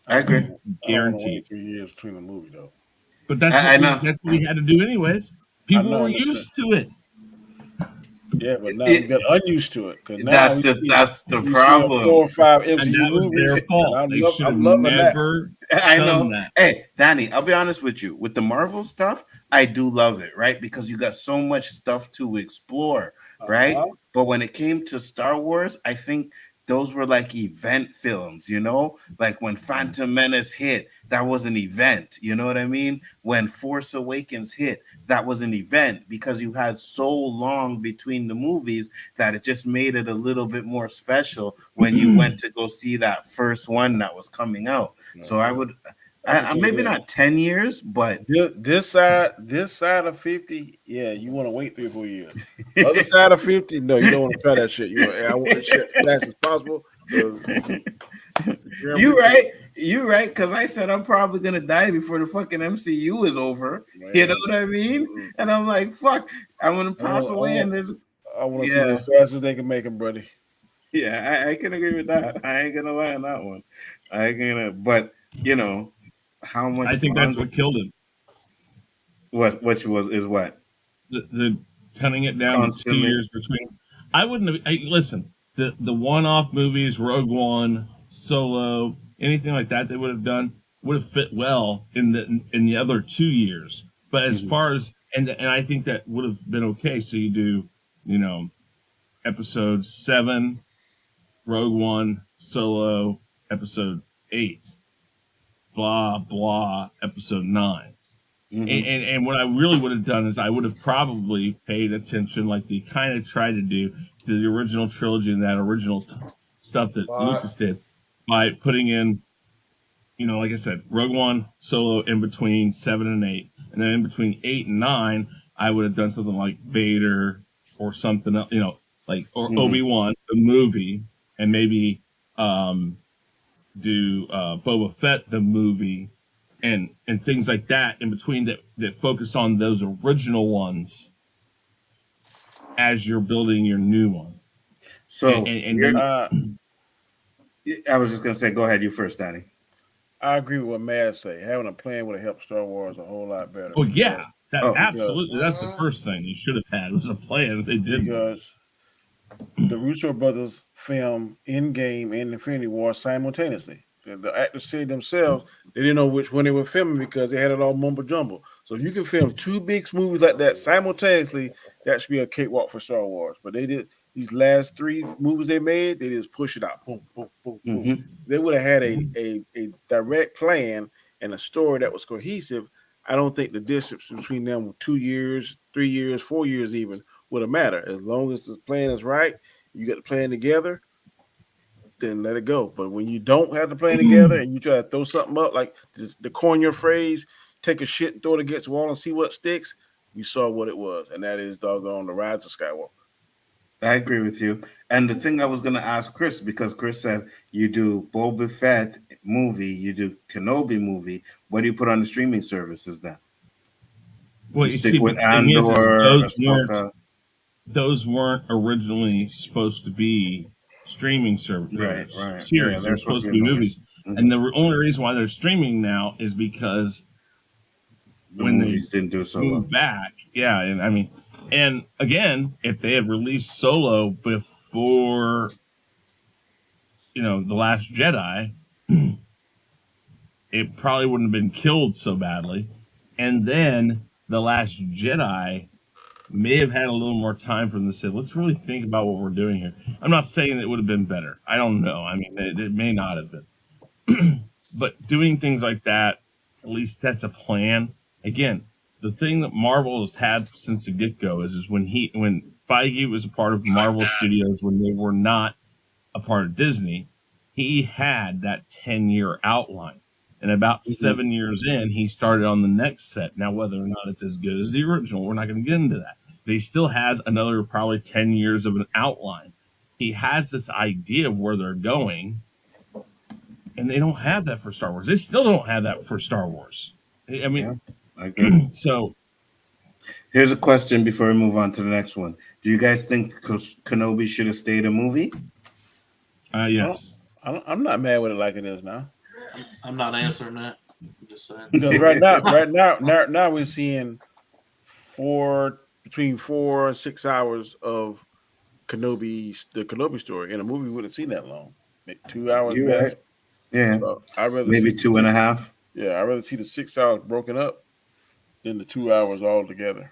I agree. Guaranteed. 3 years between the movie, though. But that's what we had to do anyways. People were used to it. Yeah, but now we got unused to it. That's the problem. 4 or 5 MCU and that was movies. their fault. They should have never. I know. That. Hey, Danny, I'll be honest with you. With the Marvel stuff, I do love it, right? Because you got so much stuff to explore, right? But when it came to Star Wars, I think those were like event films, like when Phantom Menace hit, that was an event. You know what I mean? When Force Awakens hit, that was an event because you had so long between the movies that it just made it a little bit more special when you went to go see that first one that was coming out. So Maybe not 10 years, but this side of 50, yeah, you want to wait 3 or 4 years. Other side of 50, no, you don't want to try that shit. You want, I want this shit as fast as possible. You right, because I said I'm probably gonna die before the fucking MCU is over. Man. You know what I mean? And I'm like, fuck, I'm gonna pass away, and there's I want to see it as fast as they can make them, buddy. Yeah, I can agree with that. I ain't gonna lie on that one. I ain't gonna, but you know, how much? I think that's what killed him. Which is what? The cutting it down constantly. To 2 years between. I wouldn't have. Listen, the one-off movies, Rogue One, Solo, anything like that they would have done would have fit well in the other 2 years. But as far as and I think that would have been okay. So you do, episode 7, Rogue One, Solo, episode 8, blah blah, episode 9. And what I really would have done is I would have probably paid attention, like they kind of tried to do, to the original trilogy and that original stuff that Lucas did, by putting in, like I said, Rogue One, Solo in between 7 and 8, and then in between 8 and 9, I would have done something like Vader or something else, like Obi-Wan, the movie, and maybe do Boba Fett, the movie. And things like that in between that focus on those original ones as you're building your new one. So I was just gonna say, go ahead, you first, Danny. I agree with what Mad say. Having a plan would have helped Star Wars a whole lot better. Oh yeah, absolutely. That's the first thing you should have had was a plan. They did because the Russo brothers film Endgame and Infinity War simultaneously. The actors said themselves they didn't know which one they were filming because they had it all mumble jumble. So if you can film 2 big movies like that simultaneously, that should be a cakewalk for Star Wars. But they did these last 3 movies they made, they just push it out. Boom, boom, boom, boom. They would have had a direct plan and a story that was cohesive. I don't think the distance between them 2 years, 3 years, 4 years even would have mattered. As long as the plan is right, you get the plan together, then let it go. But when you don't have the plan together and you try to throw something up, like the coin your phrase, take a shit and throw it against the wall and see what sticks, we saw what it was, and that is doggone the Rise of Skywalker. I agree with you. And the thing I was going to ask Chris, because Chris said you do Boba Fett movie, you do Kenobi movie, what do you put on the streaming services then? Well, you stick with Andor, those weren't originally supposed to be streaming service, right. Series. Yeah, they're supposed to be movies. And the only reason why they're streaming now is because when they didn't do so moved back, and again, if they had released Solo before, The Last Jedi, it probably wouldn't have been killed so badly. And then The Last Jedi may have had a little more time for them to say, let's really think about what we're doing here. I'm not saying it would have been better. I don't know. I mean, it may not have been. But doing things like that, at least that's a plan. Again, the thing that Marvel has had since the get-go is when Feige was a part of Marvel Studios, when they were not a part of Disney, he had that 10-year outline. And about 7 years in, he started on the next set. Now, whether or not it's as good as the original, we're not going to get into that. But he still has another probably 10 years of an outline. He has this idea of where they're going, and they don't have that for Star Wars. They still don't have that for Star Wars. I mean, I agree. So, here's a question before we move on to the next one. Do you guys think Kenobi should have stayed a movie? Yes. I'm not mad with it like it is now. I'm not answering that. I'm just saying. Because right now we're seeing between 4 and 6 hours of the Kenobi story. In a movie, we wouldn't seen that long. 2 hours. Right. Yeah. So I'd rather maybe 2.5. Yeah, I'd rather see the 6 hours broken up than the 2 hours all together.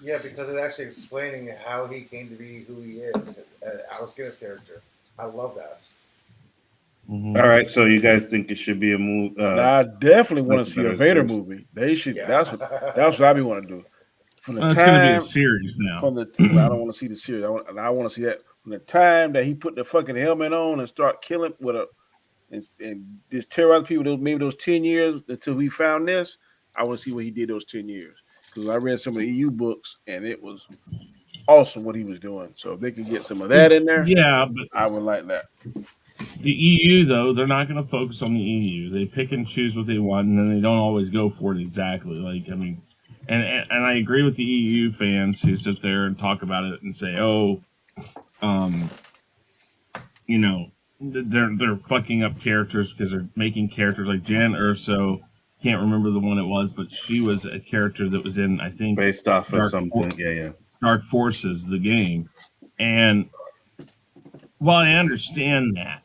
Yeah, because it actually explaining how he came to be who he is. Alex Guinness character. I love that. All right, so you guys think it should be a movie? I definitely want to see a Vader movie. They should. Yeah. That's what I be want to do. From the time, it's going to be a series now. I don't want to see the series. I want to see that from the time that he put the fucking helmet on and start killing with a and just terrorize people maybe those 10 years until we found this. I want to see what he did those 10 years because I read some of the EU books and it was awesome what he was doing. So if they could get some of that in there, yeah, but I would like that. The EU, though, they're not going to focus on the EU. They pick and choose what they want, and then they don't always go for it exactly. Like, I mean, and I agree with the EU fans who sit there and talk about it and say, "Oh, you know, they're fucking up characters because they're making characters like Jan Urso." Can't remember the one it was, but she was a character that was in, I think, based off of something. Yeah. Dark Forces, the game, and while I understand that,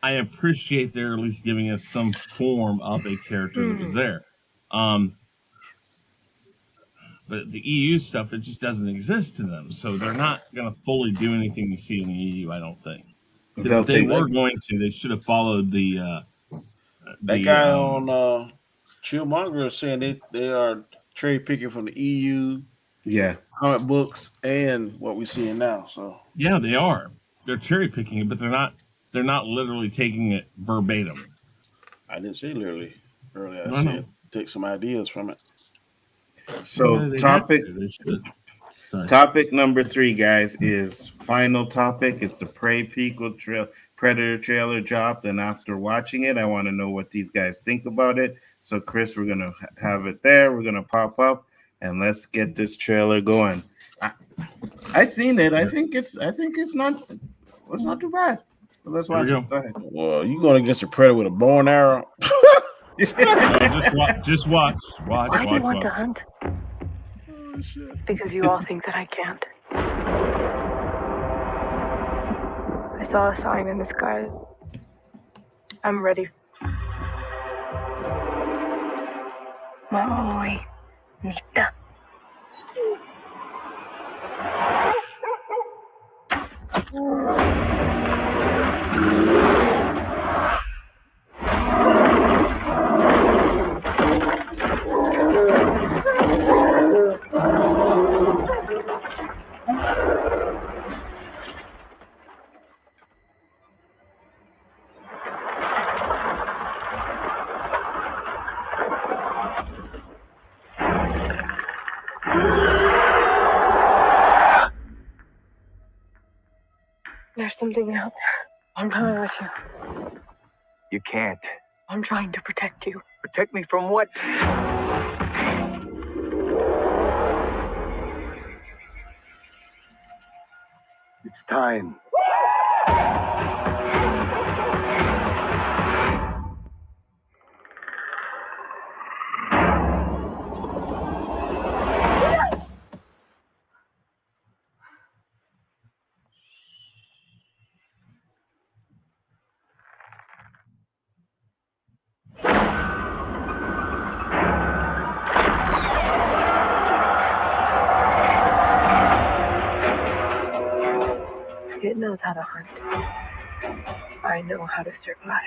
I appreciate they're at least giving us some form of a character that was there. But the EU stuff, it just doesn't exist to them. So they're not going to fully do anything you see in the EU, I don't think. If they were going to, they should have followed the that guy on Chillmonger is saying they are cherry picking from the EU, comic books, and what we're seeing now. So yeah, they are. They're cherry picking it, but they're not literally taking it verbatim. I didn't say literally earlier. I said take some ideas from it. So topic number 3, guys, is final topic. It's the Predator trailer dropped, and after watching it, I want to know what these guys think about it. So Chris, we're gonna have it there. We're gonna pop up and let's get this trailer going. I seen it. I think it's not too bad. So let's watch it. Go ahead. Well, you going against a predator with a bow and arrow? Just watch. Why do you want to hunt? Oh, shit. Because you all think that I can't. I saw a sign in the sky. I'm ready. Muy nita. There's something out there. I'm coming with you. You can't. I'm trying to protect you. Protect me from what? It's time. It knows how to hunt. I know how to survive.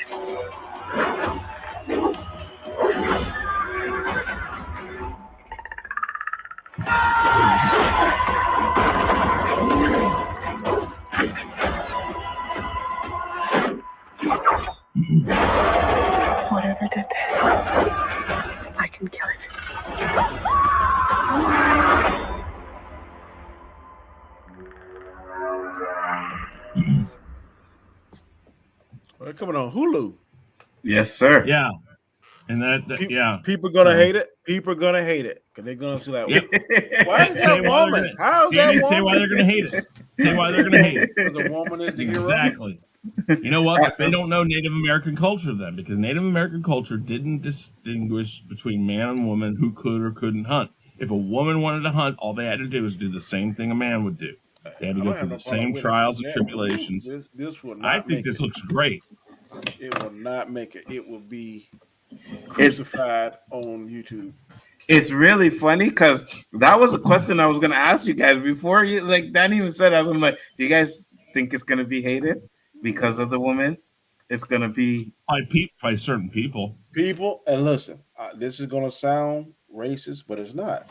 Whatever did this, I can kill it. Well, coming on Hulu. Yes, sir. Yeah. And people gonna hate it. People are gonna hate it because they're gonna see like, why is that woman? How is that woman? Say why they're gonna hate it. Say why they're gonna hate it. Because a woman is the hero. Exactly. You know what? They don't know Native American culture then, because Native American culture didn't distinguish between man and woman who could or couldn't hunt. If a woman wanted to hunt, all they had to do was do the same thing a man would do. They had to go through the same trials and tribulations. I think this looks great. It will not make it. It will be crucified on YouTube. It's really funny because that was a question I was going to ask you guys before you, like Danny even said. I'm like, do you guys think it's going to be hated because of the woman? It's going to be by certain people. And listen, this is going to sound racist, but it's not.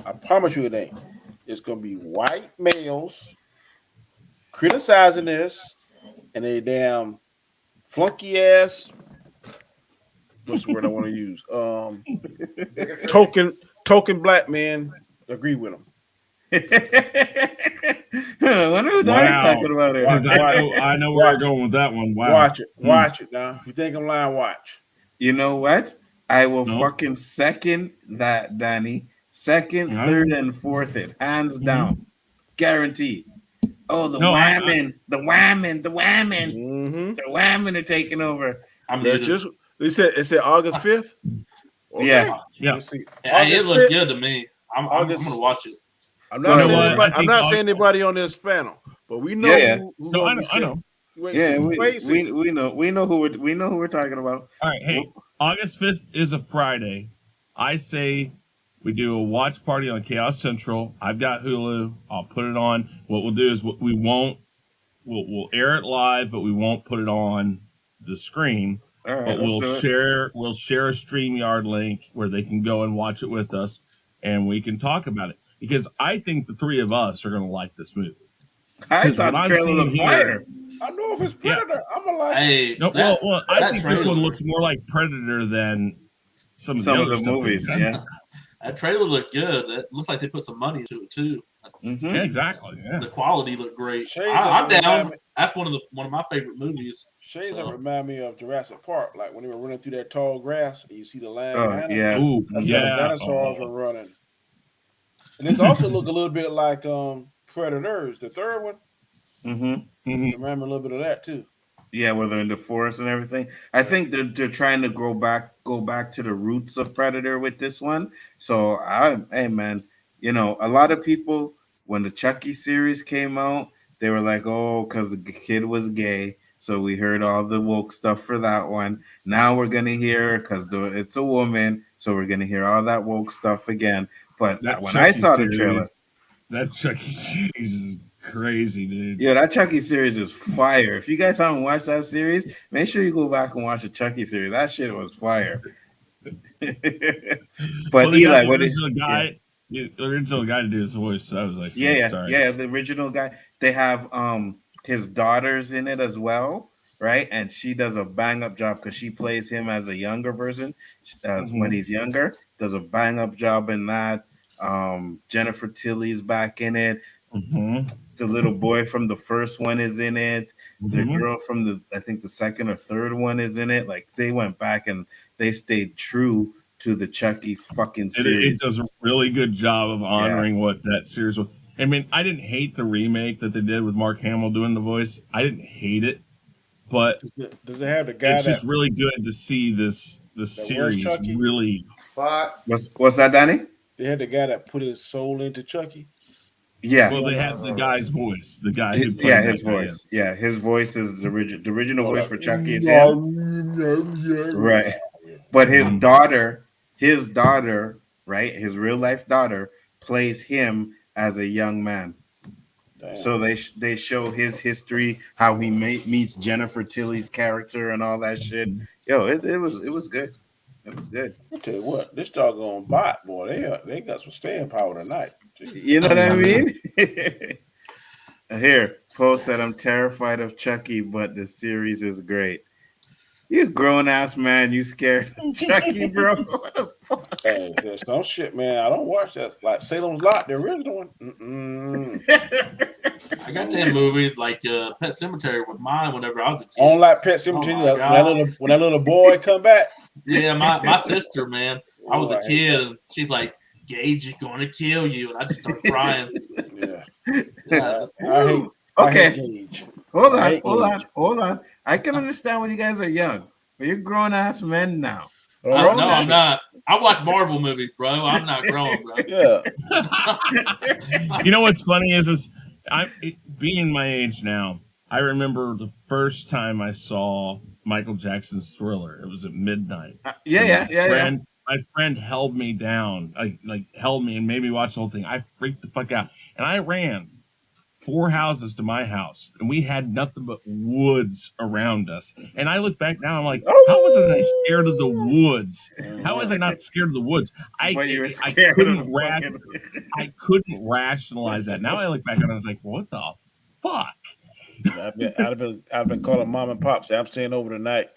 I promise you it ain't. It's going to be white males criticizing this, and they damn flunky ass. What's the word I want to use? Bigotry. Token black men agree with him. I wonder who Donnie's talking about it. Because I know where you're going with that one. Wow. Watch it now. If you think I'm lying, watch. You know what? I will fucking second that, Danny. Second, third, and fourth it. Hands down. Guaranteed. Oh, the whammon. The whammon. The whammon are taking over. It said August 5th? Okay. Yeah. It looked good to me. I'm going to watch it. I'm not saying anybody on this panel, but we know who I know. We know who we're talking about. All right, hey, August 5th is a Friday. I say we do a watch party on Khaos Central. I've got Hulu. I'll put it on. What we'll do is we'll air it live, but we won't put it on the screen. All right, but we'll share a StreamYard link where they can go and watch it with us, and we can talk about it. Because I think the three of us are going to like this movie. I thought the trailer looked fire. I know if it's Predator, I'm going to like it. Well, I think this one looks more like Predator than some of the movies. Yeah. That trailer looked good. It looks like they put some money into it, too. Mm-hmm. Yeah, exactly. Yeah. The quality looked great. I'm down. That's one of my favorite movies. Shades that remind me of Jurassic Park, like when they were running through that tall grass and you see the land behind them. Ooh, the dinosaurs were running. And this also looked a little bit like Predators, the third one. Mm-hmm. Remember a little bit of that too. Yeah, where they're in the forest and everything. I think they're trying to go back to the roots of Predator with this one. So hey man, a lot of people when the Chucky series came out, they were like, oh, because the kid was gay. So we heard all the woke stuff for that one. Now we're gonna hear because it's a woman, so we're gonna hear all that woke stuff again. But when I saw the trailer, that Chucky series is crazy, dude. Yeah, that Chucky series is fire. If you guys haven't watched that series, make sure you go back and watch the Chucky series. That shit was fire. But Eli, what is the original guy to do his voice? So I was like, the original guy. They have his daughters in it as well, right? And she does a bang up job because she plays him as a younger person, when he's younger. Does a bang up job in that. Jennifer Tilly's back in it. The little boy from the first one is in it. The girl from I think the second or third one is in it. Like they went back and they stayed true to the Chucky fucking series. It does a really good job of honoring what that series was. I mean, I didn't hate the remake that they did with Mark Hamill doing the voice. I didn't hate it, but does it have the guy? It's just really good to see the series really. What's that, Danny? They had the guy that put his soul into Chucky. Yeah. Well, they have the guy's voice. The guy who his voice. Yeah, his voice is the original voice for Chucky is him. Right. But his daughter, right, his real life daughter plays him as a young man. Damn. So they show his history, how he meets Jennifer Tilly's character and all that shit. Yo, it was good. It was good. I'll tell you what, this doggone bot, boy, they got some staying power tonight. You know what I mean? Here, Poe said, I'm terrified of Chucky, but the series is great. You grown ass man, you scared of Chucky, bro? What the fuck? Hey, there's some shit, man. I don't watch that. Like Salem's Lot, the original one. I got them movies like Pet Cemetery with mine whenever I was a kid. I don't like Pet Cemetery. When that little boy come back. Yeah, my sister, man. I was a kid, and she's like, Gage is going to kill you. And I just started crying. Yeah. I hate Gage. Hold on. I can understand when you guys are young, but you're grown ass men now. No, I'm not. I watch Marvel movies, bro. I'm not grown, bro. Yeah. You know what's funny is being my age now. I remember the first time I saw Michael Jackson's Thriller. It was at midnight. My friend held me down, held me and made me watch the whole thing. I freaked the fuck out, and I ran 4 houses to my house, and we had nothing but woods around us. And I look back now, I'm like, how wasn't I scared of the woods? How was I not scared of the woods? I couldn't rationalize that. Now I look back and I was like, what the fuck? I've been calling mom and pop. Say I'm staying over tonight.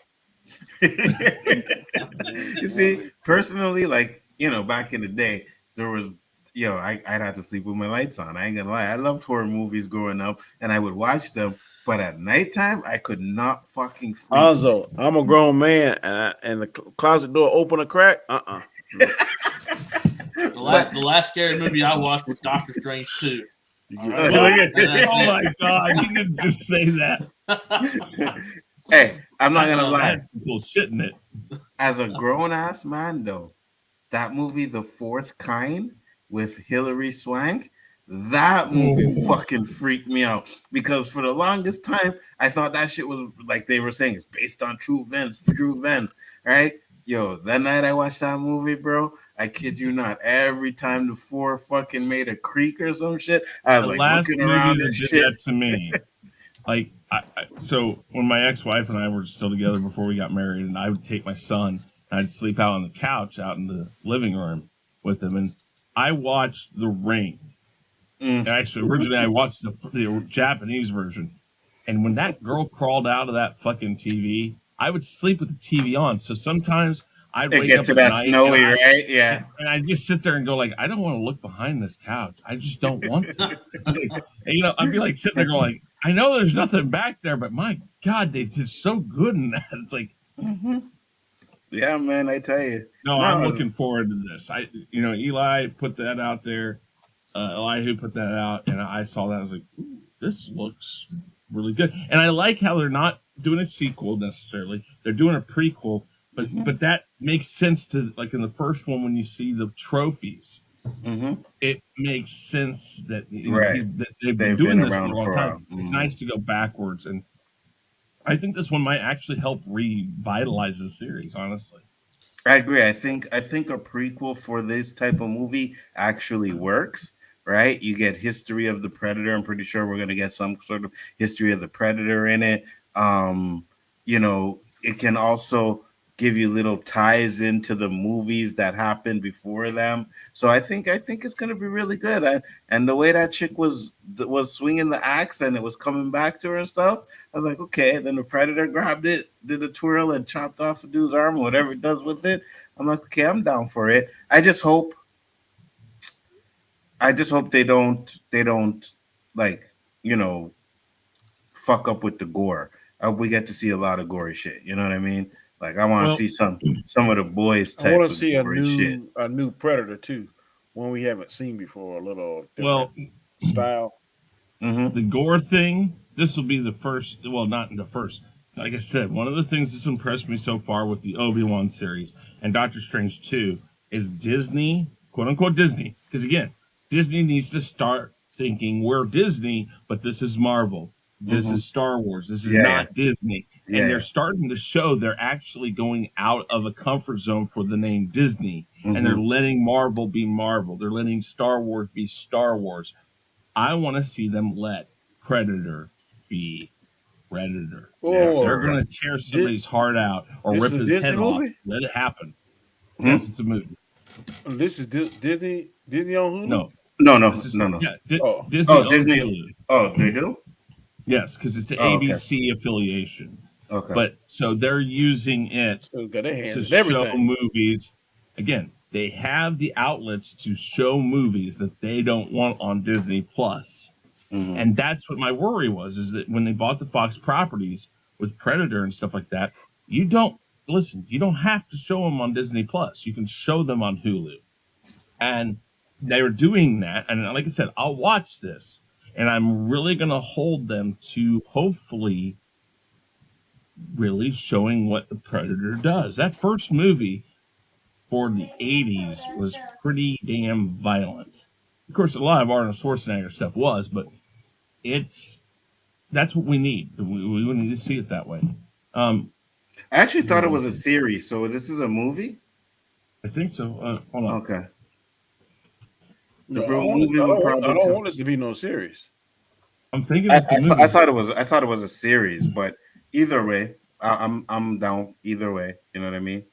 You see, personally, like back in the day, there was I'd have to sleep with my lights on. I ain't gonna lie. I loved horror movies growing up, and I would watch them. But at nighttime, I could not fucking sleep. Nzo, I'm a grown man, and the closet door open a crack. The last scary movie I watched was Doctor Strange 2. Right. Oh my God! You didn't just say that. Hey, I'm not gonna lie. That's some bullshit in it. As a grown ass man, though, that movie, The Fourth Kind, with Hilary Swank, that movie fucking freaked me out because for the longest time I thought that shit was like they were saying it's based on true events, right? Yo, that night I watched that movie, bro, I kid you not, every time the floor fucking made a creak or some shit, I was looking around and shit. That to me, like, so when my ex-wife and I were still together before we got married, and I would take my son and I'd sleep out on the couch out in the living room with him, and I watched The Ring. And actually, originally I watched the Japanese version, and when that girl crawled out of that fucking TV, I would sleep with the TV on. So sometimes I'd wake up to that snowy, right? Yeah. And I just sit there and go like, I don't want to look behind this couch. I just don't want to. And, I'd be like sitting there going like, I know there's nothing back there, but my God, they did so good in that. It's like, yeah, man, I tell you. No, I'm looking forward to this. Eli put that out there. Elihu put that out, and I saw that. I was like, this looks really good. And I like how they're not doing a sequel necessarily. They're doing a prequel, but that makes sense to, like, in the first one when you see the trophies. It makes sense that, that they've been doing this for a long time. It's nice to go backwards, and I think this one might actually help revitalize the series, honestly. I agree. I think a prequel for this type of movie actually works, right? You get history of the Predator. I'm pretty sure we're going to get some sort of history of the Predator in it. It can also give you little ties into the movies that happened before them. So I think it's going to be really good. And the way that chick was swinging the axe and it was coming back to her and stuff, I was like, okay. Then the Predator grabbed it, did a twirl, and chopped off a dude's arm, whatever it does with it. I'm like, okay, I'm down for it. I just hope they don't like fuck up with the gore. We get to see a lot of gory shit. You know what I mean? Like, I want to see some of the boys type. I want to see a new Predator too, one we haven't seen before. A little different style. The gore thing. This will be the first. Well, not the first. Like I said, one of the things that's impressed me so far with the Obi-Wan series and Doctor Strange 2 is Disney, quote unquote Disney, because again, Disney needs to start thinking we're Disney, but this is Marvel. This is Star Wars. This is not Disney. And they're starting to show they're actually going out of a comfort zone for the name Disney. And they're letting Marvel be Marvel. They're letting Star Wars be Star Wars. I want to see them let Predator be Predator. If they're going to tear somebody's heart out or rip his head off, let it happen. Yes, it's a movie. This is Disney on Hulu? No. Yeah, Disney. Oh, they do? Yes, because it's an ABC affiliation. Okay. But so they're using it to show movies. Again, they have the outlets to show movies that they don't want on Disney Plus. And that's what my worry was, is that when they bought the Fox properties with Predator and stuff like that, you don't have to show them on Disney Plus. You can show them on Hulu. And they were doing that. And like I said, I'll watch this. And I'm really going to hold them to hopefully really showing what the Predator does. That first movie for the 80s was pretty damn violent. Of course, a lot of Arnold Schwarzenegger stuff was, but that's what we need. We need to see it that way. I actually thought it was a series, so this is a movie? I think so. Hold on. Okay. I don't want this to be no series. I'm thinking. I thought it was a series, but either way, I'm down. Either way, you know what I mean.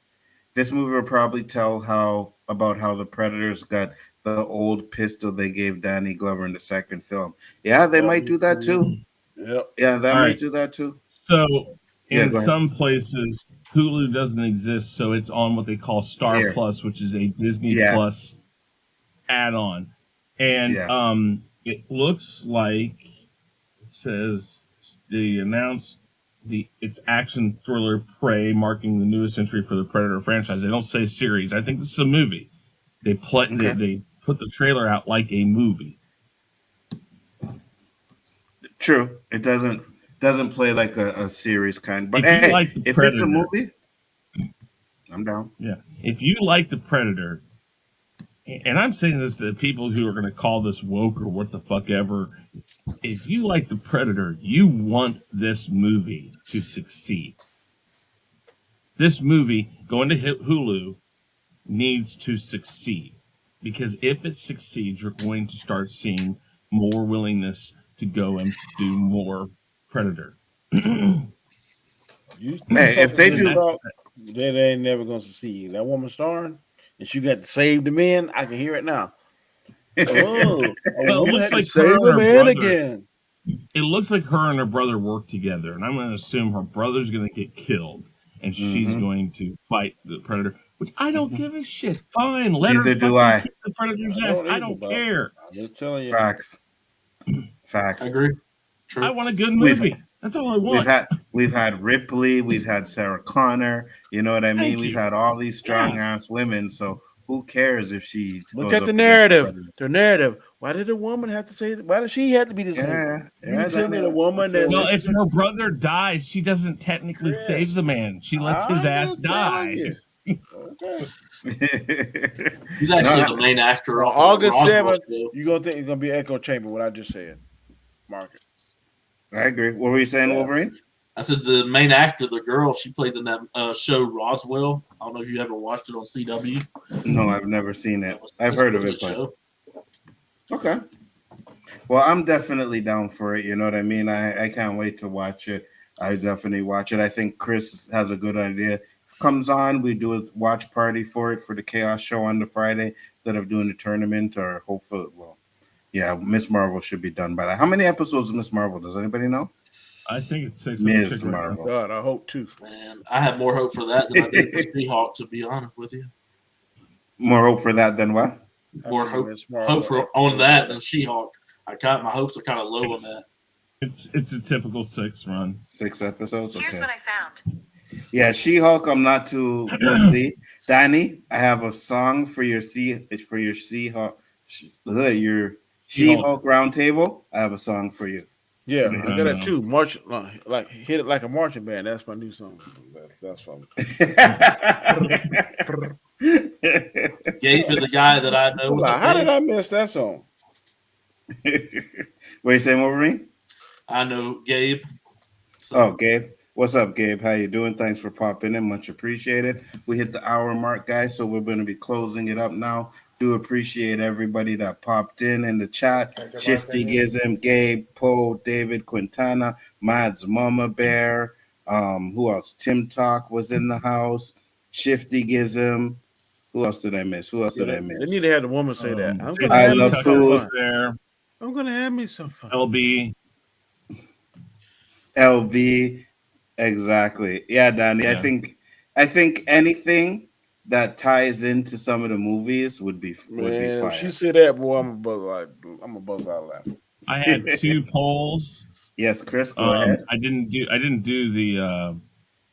This movie will probably tell about how the Predators got the old pistol they gave Danny Glover in the second film. Yeah, they might do that too. Yep. Yeah, that All might right. do that too. So Yeah, in go ahead. some places, Hulu doesn't exist, so it's on what they call Star Here. Plus, which is a Disney Yeah. Plus add-on. And Yeah. it looks like it says they announced its action thriller Prey, marking the newest entry for the Predator franchise. They don't say series. I think this is a movie. They Okay. they put the trailer out like a movie. True. It doesn't play like a series kind. But If you hey, like the if Predator, it's a movie, I'm down. yeah. If you like the Predator, and I'm saying this to people who are going to call this woke or what the fuck ever, if you like the Predator, you want this movie to succeed. This movie going to hit Hulu needs to succeed, because if it succeeds, you're going to start seeing more willingness to go and do more Predator. Hey, if they do, they ain't never gonna succeed. That woman starring, and she got to save the men. I can hear it now. Oh, a woman had to save the man again. It looks like her and her brother work together, and I'm going to assume her brother's going to get killed, and she's going to fight the Predator. Which I don't give a shit. Fine, let Neither her do fucking I. kick the Predator's ass. I don't care. I'm just telling you. Facts. I agree. True. I want a good movie. That's all I want. We've had Ripley, we've had Sarah Connor. You know what I mean? We've had all these strong ass women. So who cares if she look at the narrative? The narrative. Why did a woman have to say? Why did she have to be the same? You tell me the woman that. Well, if her brother dies, she doesn't technically save the man. She lets his ass die. Okay. He's actually the main actor. On August 7th, you're gonna think it's gonna be echo chamber. What I just said, Marcus. I agree. What were you saying, Wolverine? I said the main actor, the girl, she plays in that show Roswell. I don't know if you ever watched it on CW. No, I've never seen it. I've heard of it. Show. Okay. Well, I'm definitely down for it. You know what I mean? I can't wait to watch it. I definitely watch it. I think Chris has a good idea. If it comes on, we do a watch party for it for the Chaos show on the Friday instead of doing the tournament, or hopefully, well, yeah, Miss Marvel should be done by that. How many episodes of Miss Marvel? Does anybody know? I think it's 6. Miss Marvel. God, I hope too. Man, I have more hope for that than I did for She-Hulk, to be honest with you. More hope for that than what? More hope for on that than She-Hulk. My hopes are kind of low on that. It's a typical 6 run. 6 episodes. Okay. Here's what I found. Yeah, She-Hulk. I'm not too. We'll see. Danny, I have a song for your She-Hulk. Your She-Hulk roundtable. I have a song for you. Yeah, I got it too. March, like hit it like a marching band. That's my new song. That's fun. Gabe is the guy that I know. How did I miss that song? What are you saying, Wolverine? I know Gabe. So. Oh, Gabe. What's up, Gabe? How you doing? Thanks for popping in. Much appreciated. We hit the hour mark, guys, so we're going to be closing it up now. Do appreciate everybody that popped in the chat. Shifty Gizm, Gabe, Poe, David, Quintana, Mads, Mama Bear. Who else? Tim Talk was in the house. Shifty Gizm. Who else did I miss? They need to have the woman say that. I'm gonna I have love me food. Some fun. I'm gonna have me some fun. LB. Exactly. Yeah, Danny. Yeah. I think anything that ties into some of the movies would be fire. If she said that, boy, I'm a buzz out laughing. I had 2 polls. Yes, Chris, go ahead. I didn't do the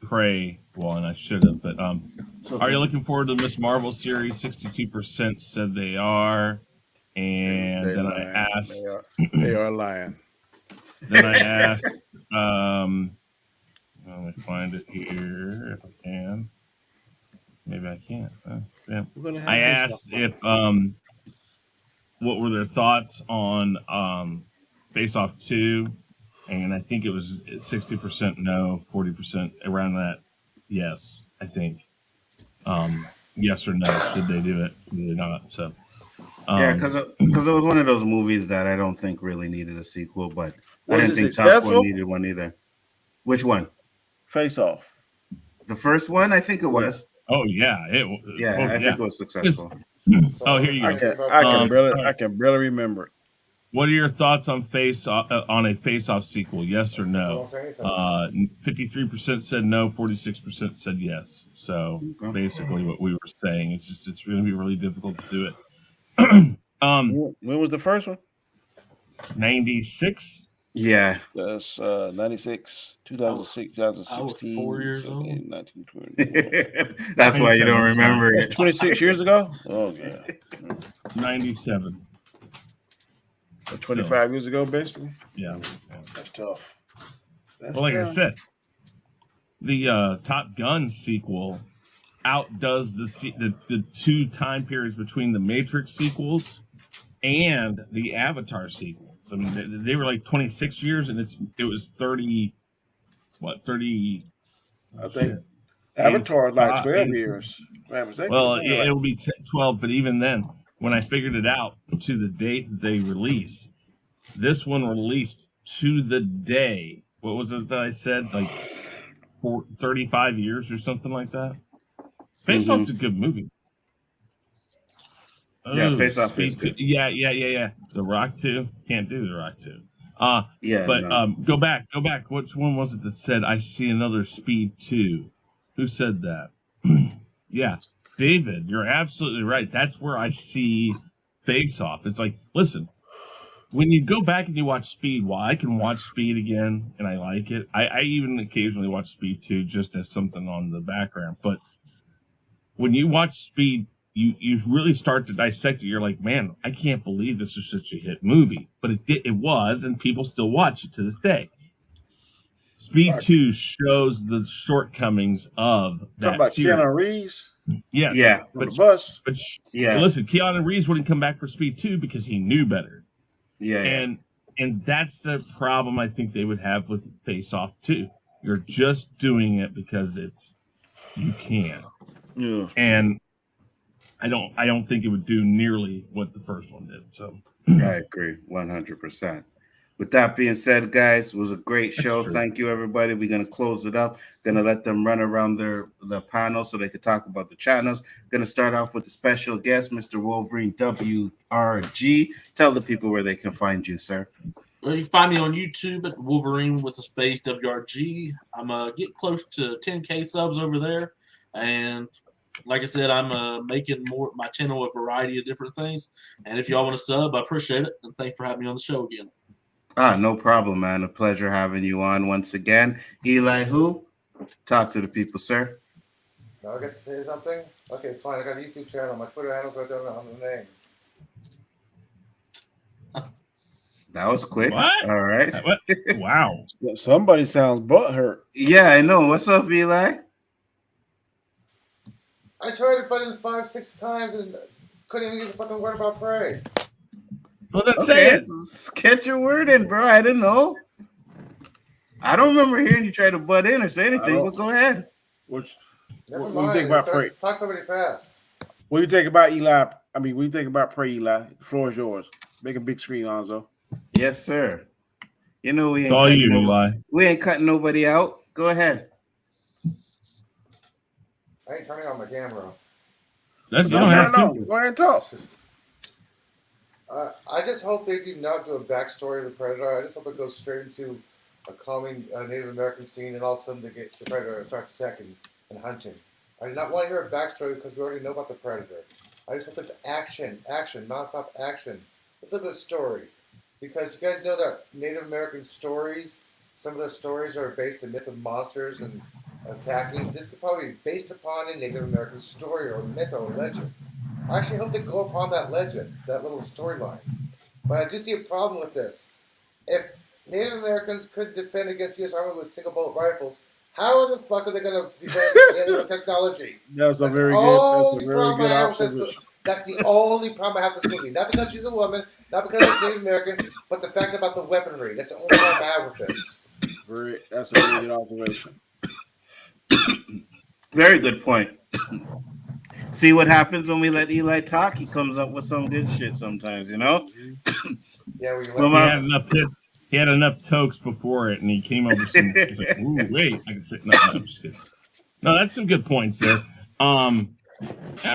Prey one. I should have, but are you looking forward to the Miss Marvel series? 62% said they are, and then lying. I asked. They are lying. Then I asked. Let me find it here if I can. Maybe I can't. Yeah. I asked if what were their thoughts on Face Off 2, and I think it was 60% no, 40% around that yes. I think yes or no. Should they do it? Should they not? So yeah, because it was one of those movies that I don't think really needed a sequel, but I didn't think Top Gun needed one either. Which one? Face Off. The first one, I think it was. Oh yeah, I think it was successful. Oh, here you go. I can barely remember it. What are your thoughts on a Face-Off sequel? Yes or I no? won't say anything. 53% said no, 46% said yes. So basically, what we were saying, it's going to be really difficult to do it. When was the first one? 96. Yeah. That's 96, 2006, 2016. I was 4 years old. 1920. That's why you don't remember it. 26 years ago? Oh, yeah. 97. 25 years ago, basically? Yeah. That's tough. Well, like I said, the Top Gun sequel outdoes the two time periods between the Matrix sequels and the Avatar sequels. I mean, they were like 26 years, and it was 30. What 30? I think Avatar is like 12 years. Well, it will be 12, but even then, when I figured it out to the date that they release, this one released to the day. What was it that I said? Like 35 years or something like that. Face-Off's a good movie. Yeah, Face-Off is good. Yeah. The Rock 2. Can't do The Rock 2. Go back. Which one was it that said, I see another Speed 2? Who said that? Yeah, David, you're absolutely right. That's where I see Face-Off. It's like, listen, when you go back and you watch Speed, while I can watch Speed again and I like it, I even occasionally watch Speed 2 just as something on the background. But when you watch Speed, you really start to dissect it. You're like, man, I can't believe this is such a hit movie. But it was, and people still watch it to this day. Speed 2 shows the shortcomings of that about series. Keanu Reeves? Yes. Yeah. But yeah. Listen, Keanu Reeves wouldn't come back for Speed 2 because he knew better. Yeah. And that's the problem I think they would have with Face-Off 2. You're just doing it because you can. Yeah. And I don't think it would do nearly what the first one did. So I agree 100%. With that being said, guys, it was a great show. Thank you, everybody. We're going to close it up. Going to let them run around the panel so they can talk about the channels. Going to start off with the special guest, Mr. Wolverine WRG. Tell the people where they can find you, sir. Well, you can find me on YouTube at Wolverine with a space WRG. I'm get close to 10K subs over there. And like I said, I'm making my channel a variety of different things. And if y'all want to sub, I appreciate it. And thanks for having me on the show again. No problem, man. A pleasure having you on once again. Elihu, talk to the people, sir. Now I get to say something? Okay, fine. I got a YouTube channel. My Twitter handle's right there on the name. That was quick. What? All right. Wow. Somebody sounds butthurt. Yeah, I know. What's up, Eli? I tried it button 5-6 times and couldn't even get the fucking word about prey. Well, that's it. Get your word in, bro. I didn't know. I don't remember hearing you try to butt in or say anything, but go ahead. What Never do mind. you think about prey? Talk somebody past. What do you think about Eli? I mean, what do you think about prey, Eli? The floor is yours. Make a big screen, Lonzo. Yes, sir. You know we ain't. It's all you, Eli. We ain't cutting nobody out. Go ahead. I ain't turning on my camera. You don't have to. Go ahead and talk. I just hope they do not do a backstory of the Predator. I just hope it goes straight into a calming Native American scene, and all of a sudden the Predator starts attacking and hunting. I do not want to hear a backstory because we already know about the Predator. I just hope it's action, nonstop action. Let's look at the story. Because you guys know that Native American stories, some of the stories are based in myth of monsters and attacking. This could probably be based upon a Native American story or myth or legend. I actually hope they go upon that legend, that little storyline. But I do see a problem with this. If Native Americans could defend against the U.S. Army with single bullet rifles, how in the fuck are they going to defend with technology? That's a very good observation. That's the only problem I have with this movie. Not because she's a woman, not because she's Native American, but the fact about the weaponry. That's the only problem I have with this. That's a very good observation. Very good point. See what happens when we let Eli talk? He comes up with some good shit sometimes, you know? Yeah, he had enough tokes before it, and he came over some. He's like, "Ooh, wait!" I can say, "No, I'm just kidding." No, that's some good points there. I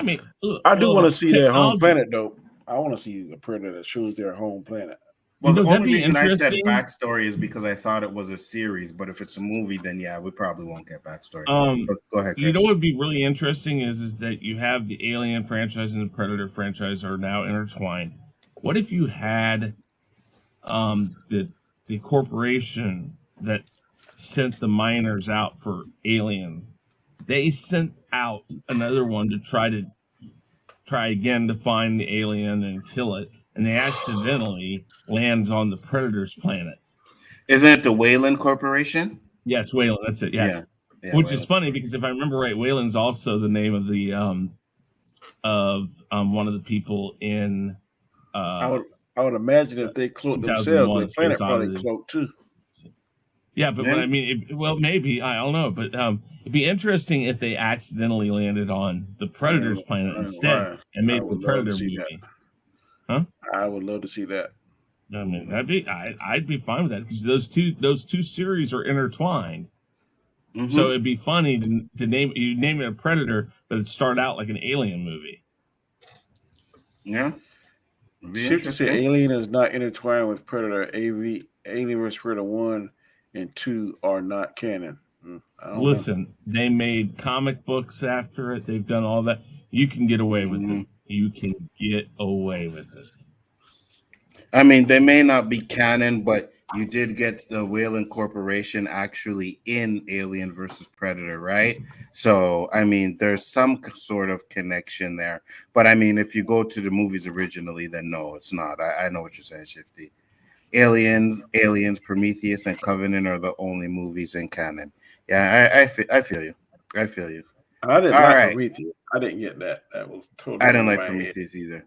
mean, I do want to see their home planet, though. I want to see a predator that shows their home planet. Well, the that'd only be reason I said interesting. backstory is because I thought it was a series, but if it's a movie, then yeah, we probably won't get backstory. But go ahead, Chris. You know what would be really interesting is that you have the Alien franchise and the Predator franchise are now intertwined. What if you had the corporation that sent the miners out for Alien? They sent out another one to try again to find the alien and kill it, and they accidentally lands on the Predator's planet. Isn't it the Wayland Corporation? Yes, Wayland. That's it. Yes. Yeah, Which Wayland. is funny because if I remember right, Wayland's also the name of the one of the people in. I would imagine if they cloaked themselves, the planet probably cloaked too. Yeah, but I mean, well, maybe I don't know, but it'd be interesting if they accidentally landed on the Predator's planet instead and made the Predator movie. Huh? I would love to see that. I mean, I'd be fine with that because those two series are intertwined. Mm-hmm. So it'd be funny to name it a Predator, but it start out like an Alien movie. Yeah. Shifty said Alien is not intertwined with Predator. Alien vs. Predator 1 and 2 are not canon. Listen, they made comic books after it. They've done all that. You can get away with it. You can get away with it. I mean, they may not be canon, but you did get the Wayland Corporation actually in Alien versus Predator, right? So, I mean, there's some sort of connection there. But, I mean, if you go to the movies originally, then no, it's not. I know what you're saying, Shifty. Aliens, Prometheus, and Covenant are the only movies in canon. Yeah, I feel you. I feel you. I didn't like Prometheus. I didn't get that. That was totally. I didn't like Prometheus either.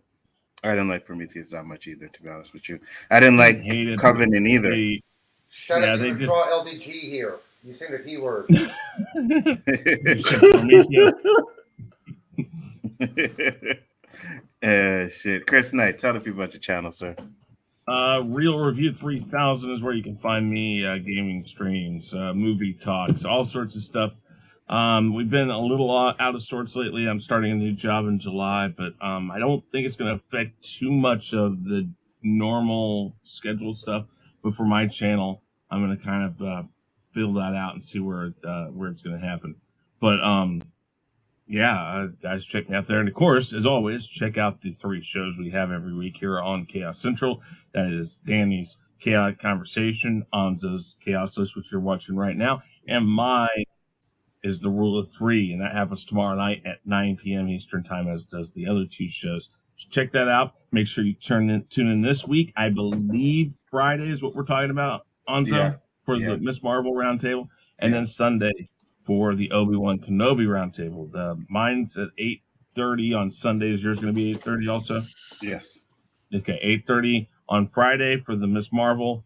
I didn't like Prometheus that much either, to be honest with you. I didn't like Covenant either. Shut up, you draw LDG here. You say the P word. Shit. Chris Knight, tell the people about your channel, sir. Real Review 3000 is where you can find me, gaming streams, movie talks, all sorts of stuff. We've been a little out of sorts lately. I'm starting a new job in July, but I don't think it's going to affect too much of the normal scheduled stuff. But for my channel, I'm going to kind of fill that out and see where it's going to happen. But yeah, guys, check me out there. And of course, as always, check out the 3 shows we have every week here on Khaos Central. That is Danny's Chaotic Conversation, Nzo's Khaos List, which you're watching right now, and mine is The Rule of 3, and that happens tomorrow night at 9 p.m. Eastern Time, as does the other 2 shows. So check that out. Make sure you tune in this week. I believe Friday is what we're talking about, Nzo, for the Miss Marvel Roundtable, and then Sunday for the Obi-Wan Kenobi Roundtable. Mine's at 8:30 on Sunday. Is yours going to be 8:30 also? Yes. Okay, 8:30 on Friday for the Miss Marvel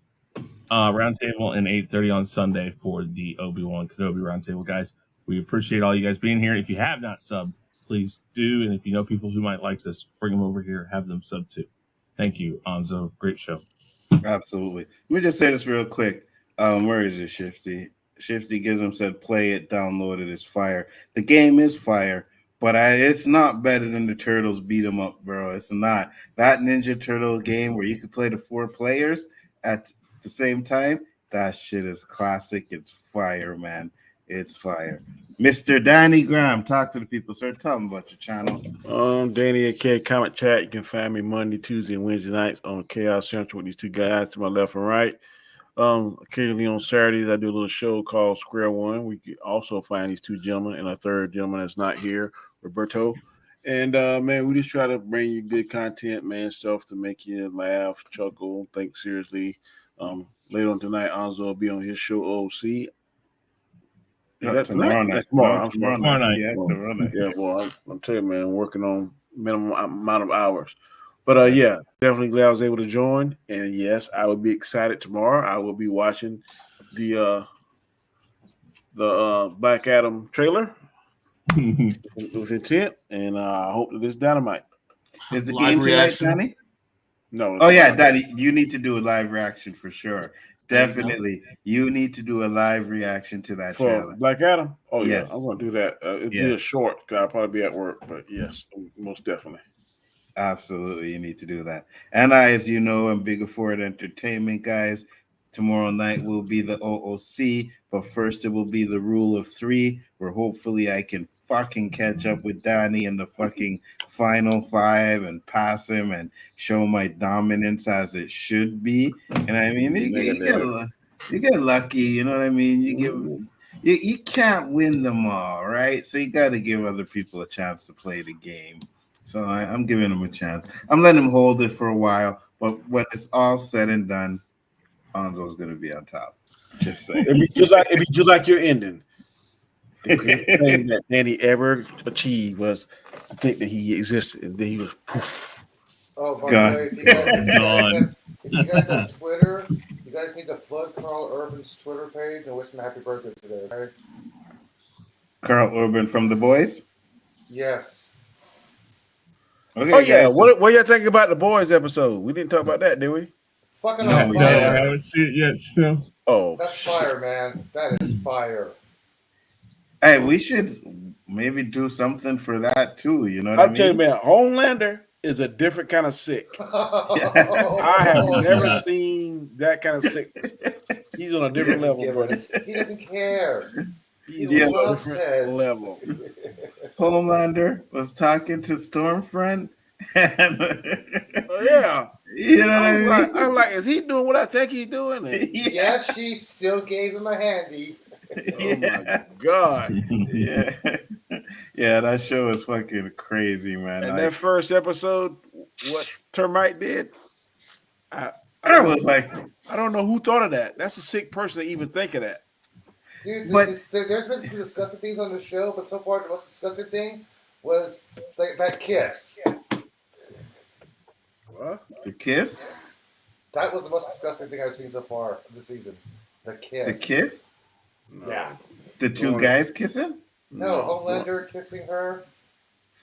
Roundtable, and 8:30 on Sunday for the Obi-Wan Kenobi Roundtable. Guys, we appreciate all you guys being here. If you have not subbed, please do. And if you know people who might like this, bring them over here, have them sub too. Thank you, Nzo. Great show. Absolutely. Let me just say this real quick. Where is it, Shifty? Shifty Gizm said, play it, download it, it's fire. The game is fire, but it's not better than the Turtles beat 'em up, bro. It's not. That Ninja Turtle game where you could play the 4 players at the same time, that shit is classic. It's fire, man. It's fire. Mr. Danny Graham, talk to the people, sir. Tell them about your channel. Danny AK Comment Chat. You can find me Monday, Tuesday, and Wednesday nights on Khaos Central with these 2 guys to my left and right. Occasionally on Saturdays, I do a little show called Square One. We can also find these 2 gentlemen and a 3rd gentleman that's not here, Roberto. And man, we just try to bring you good content, man, stuff to make you laugh, chuckle, think seriously. Later on tonight, Nzo will be on his show OC. Tomorrow night. Tomorrow night. Yeah, tomorrow night. Yeah, well, I'm telling you, man, I'm working on minimum amount of hours. But yeah, definitely glad I was able to join. And yes, I will be excited tomorrow. I will be watching the Black Adam trailer with intent, and I hope that it's dynamite. Is the game tonight, Danny? No. Oh yeah, Danny, you need to do a live reaction for sure. Definitely, you need to do a live reaction to that trailer. Black Adam. Oh yes. Yeah, I'm gonna do that. It'll be a short because I'll probably be at work, but yes, most definitely. Absolutely, you need to do that. And I, as you know, am Biggaford Entertainment, guys. Tomorrow night will be the OOC, but first it will be the Rule of Three, where hopefully I can fucking catch up with Danny in the fucking final five and pass him and show my dominance as it should be. And I mean, you get lucky, you know what I mean? You can't win them all, right? So you got to give other people a chance to play the game. So I'm giving him a chance. I'm letting him hold it for a while, but when it's all said and done, Enzo's gonna be on top. Just saying. It'd be just like your ending. The greatest thing that Danny ever achieved was to think that he existed, and then he was poof. Oh, by God. the way, if you guys have Twitter, you guys need to flood Carl Urban's Twitter page and wish him a happy birthday today. Okay? Carl Urban from The Boys. Yes. Okay, Oh yeah, guys, what y'all think about the Boys episode? We didn't talk about that, did we? Fucking No, on I fire. haven't seen it yet. Still. Oh, That's fire, man. That is fire. Hey, we should maybe do something for that too. You know what I'll I tell you, mean? man, Homelander is a different kind of sick. I have never seen that kind of sickness. He's on a different level, buddy. He doesn't care. He's He on a loves different it. level. Homelander was talking to Stormfront. And, Oh, yeah. you know what I mean? I'm like, is he doing what I think he's doing? Yes, she still gave him a handy. Oh my God. Yeah. Yeah, that show is fucking crazy, man. And that first episode, what Termite did, I was like, I don't know who thought of that. That's a sick person to even think of that. Dude, But- there's been some disgusting things on the show, but so far the most disgusting thing was that kiss. What? the kiss? That was the most disgusting thing I've seen so far this season. The kiss. The kiss? Yeah. The two guys kissing? No, Homelander kissing her.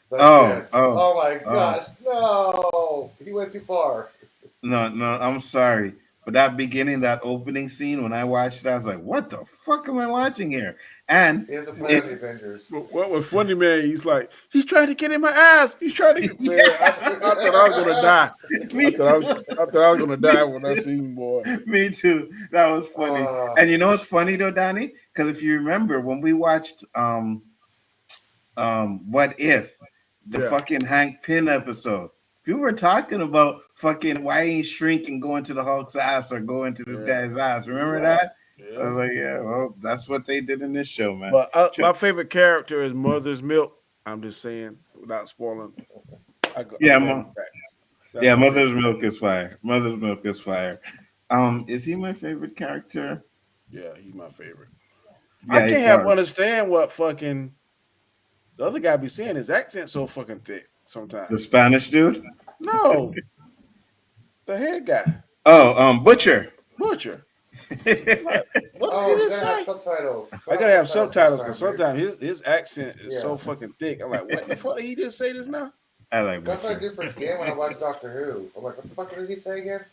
The kiss. oh. Oh my gosh, no! He went too far. No, I'm sorry. But that beginning, that opening scene, when I watched it, I was like, what the fuck am I watching here? And He has a plan of the Avengers. What was funny, man? He's like, he's trying to get in my ass. He's trying to get. Man, I thought I was gonna die. Me I thought I was gonna die when I seen boy. Me too. That was funny. And you know what's funny though, Donnie? Because if you remember when we watched What If, the fucking Hank Pym episode, people were talking about fucking why he ain't shrinking going to the Hulk's ass or going to this guy's ass. Remember that? Yeah. I was like, yeah, well, that's what they did in this show, man. But my favorite character is Mother's Milk. I'm just saying, without spoiling. Mother's Milk is fire. Mother's Milk is fire. Is he my favorite character? Yeah, he's my favorite. Yeah, I can't understand what fucking the other guy be saying. His accent so fucking thick sometimes. The Spanish dude? No, the head guy. Oh, Butcher. What Oh, did you it gotta say? have subtitles. I gotta have subtitles because dude. sometimes his accent is Yeah. so fucking thick. I'm like, what the fuck did he just say this now? I like That's what I Butcher. do for game when I watch Doctor Who. I'm like, what the fuck did he say again?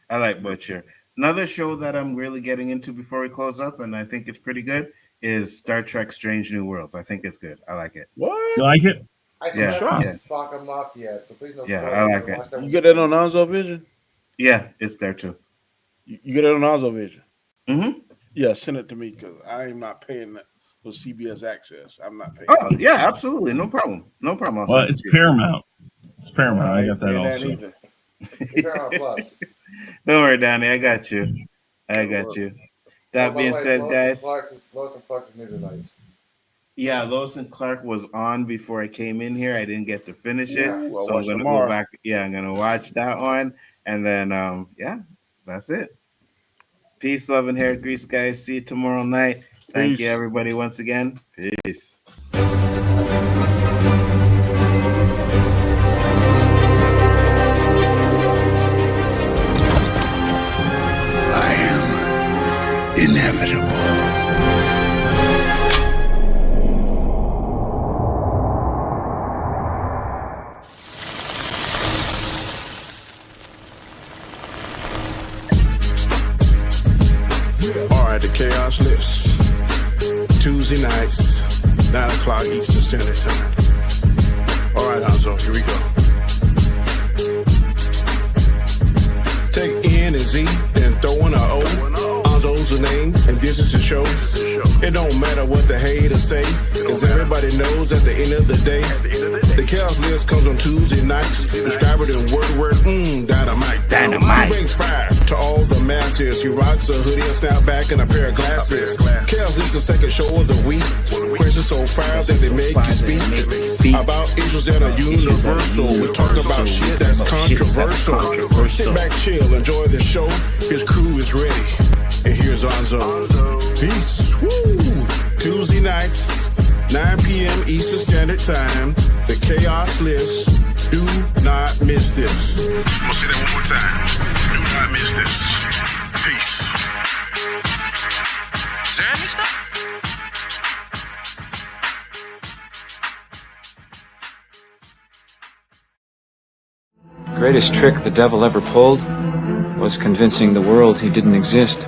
I like Butcher. Another show that I'm really getting into before we close up, and I think it's pretty good, is Star Trek Strange New Worlds. I think it's good. I like it. You What? like it? I Yeah, still haven't yeah. seen Spock and Mock yet, so please no Yeah, spoilers. I like I've it. watched You get that on seasons. Nzo Vision? Yeah, it's there too. You get it on Nzo Vision? Mm-hmm. Yeah, send it to me because I am not paying that for CBS access. I'm not paying. Oh, yeah, absolutely. No problem. No problem. I'll Well, send it it's to you. Paramount. It's Paramount. I got that Paying also. either. Paramount Plus. Don't worry, Danny. I got you. I got you. That Oh, by being the way, said, Lois guys. and Clark is new tonight. Yeah, Lois and Clark was on before I came in here. I didn't get to finish it. Yeah. Well, So I'm watch gonna tomorrow. go back. Yeah, I'm gonna watch that one. And then yeah, that's it. Peace, love, and hair grease, guys. See you tomorrow night. Thank Peace. you, everybody, once again. Peace. I am inevitable. Alright, the Khaos List. Tuesday nights, 9 o'clock Eastern Standard Time. All right, Nzo, here we go. Take N and Z, then throw in a O. Nzo's the name, and this is the show. It don't matter what the haters say, cause everybody knows at the end of the day, the Khaos List comes on Tuesday nights. Describe it in word, dynamite. He brings fire to all the masses. He rocks a hoodie, a snapback, and a pair of glasses. Khaos List is the second show of the week. Questions so fire that they make you speak. About issues that are universal. We talk about shit that's controversial. Sit back, chill, enjoy the show. His crew is ready. And here's Nzo. Peace. Woo! Tuesday nights, 9 p.m. Eastern Standard Time. The Khaos List. Do not miss this. I'm gonna say that one more time. Do not miss this. Peace. Is there any stuff? The greatest trick the devil ever pulled was convincing the world he didn't exist.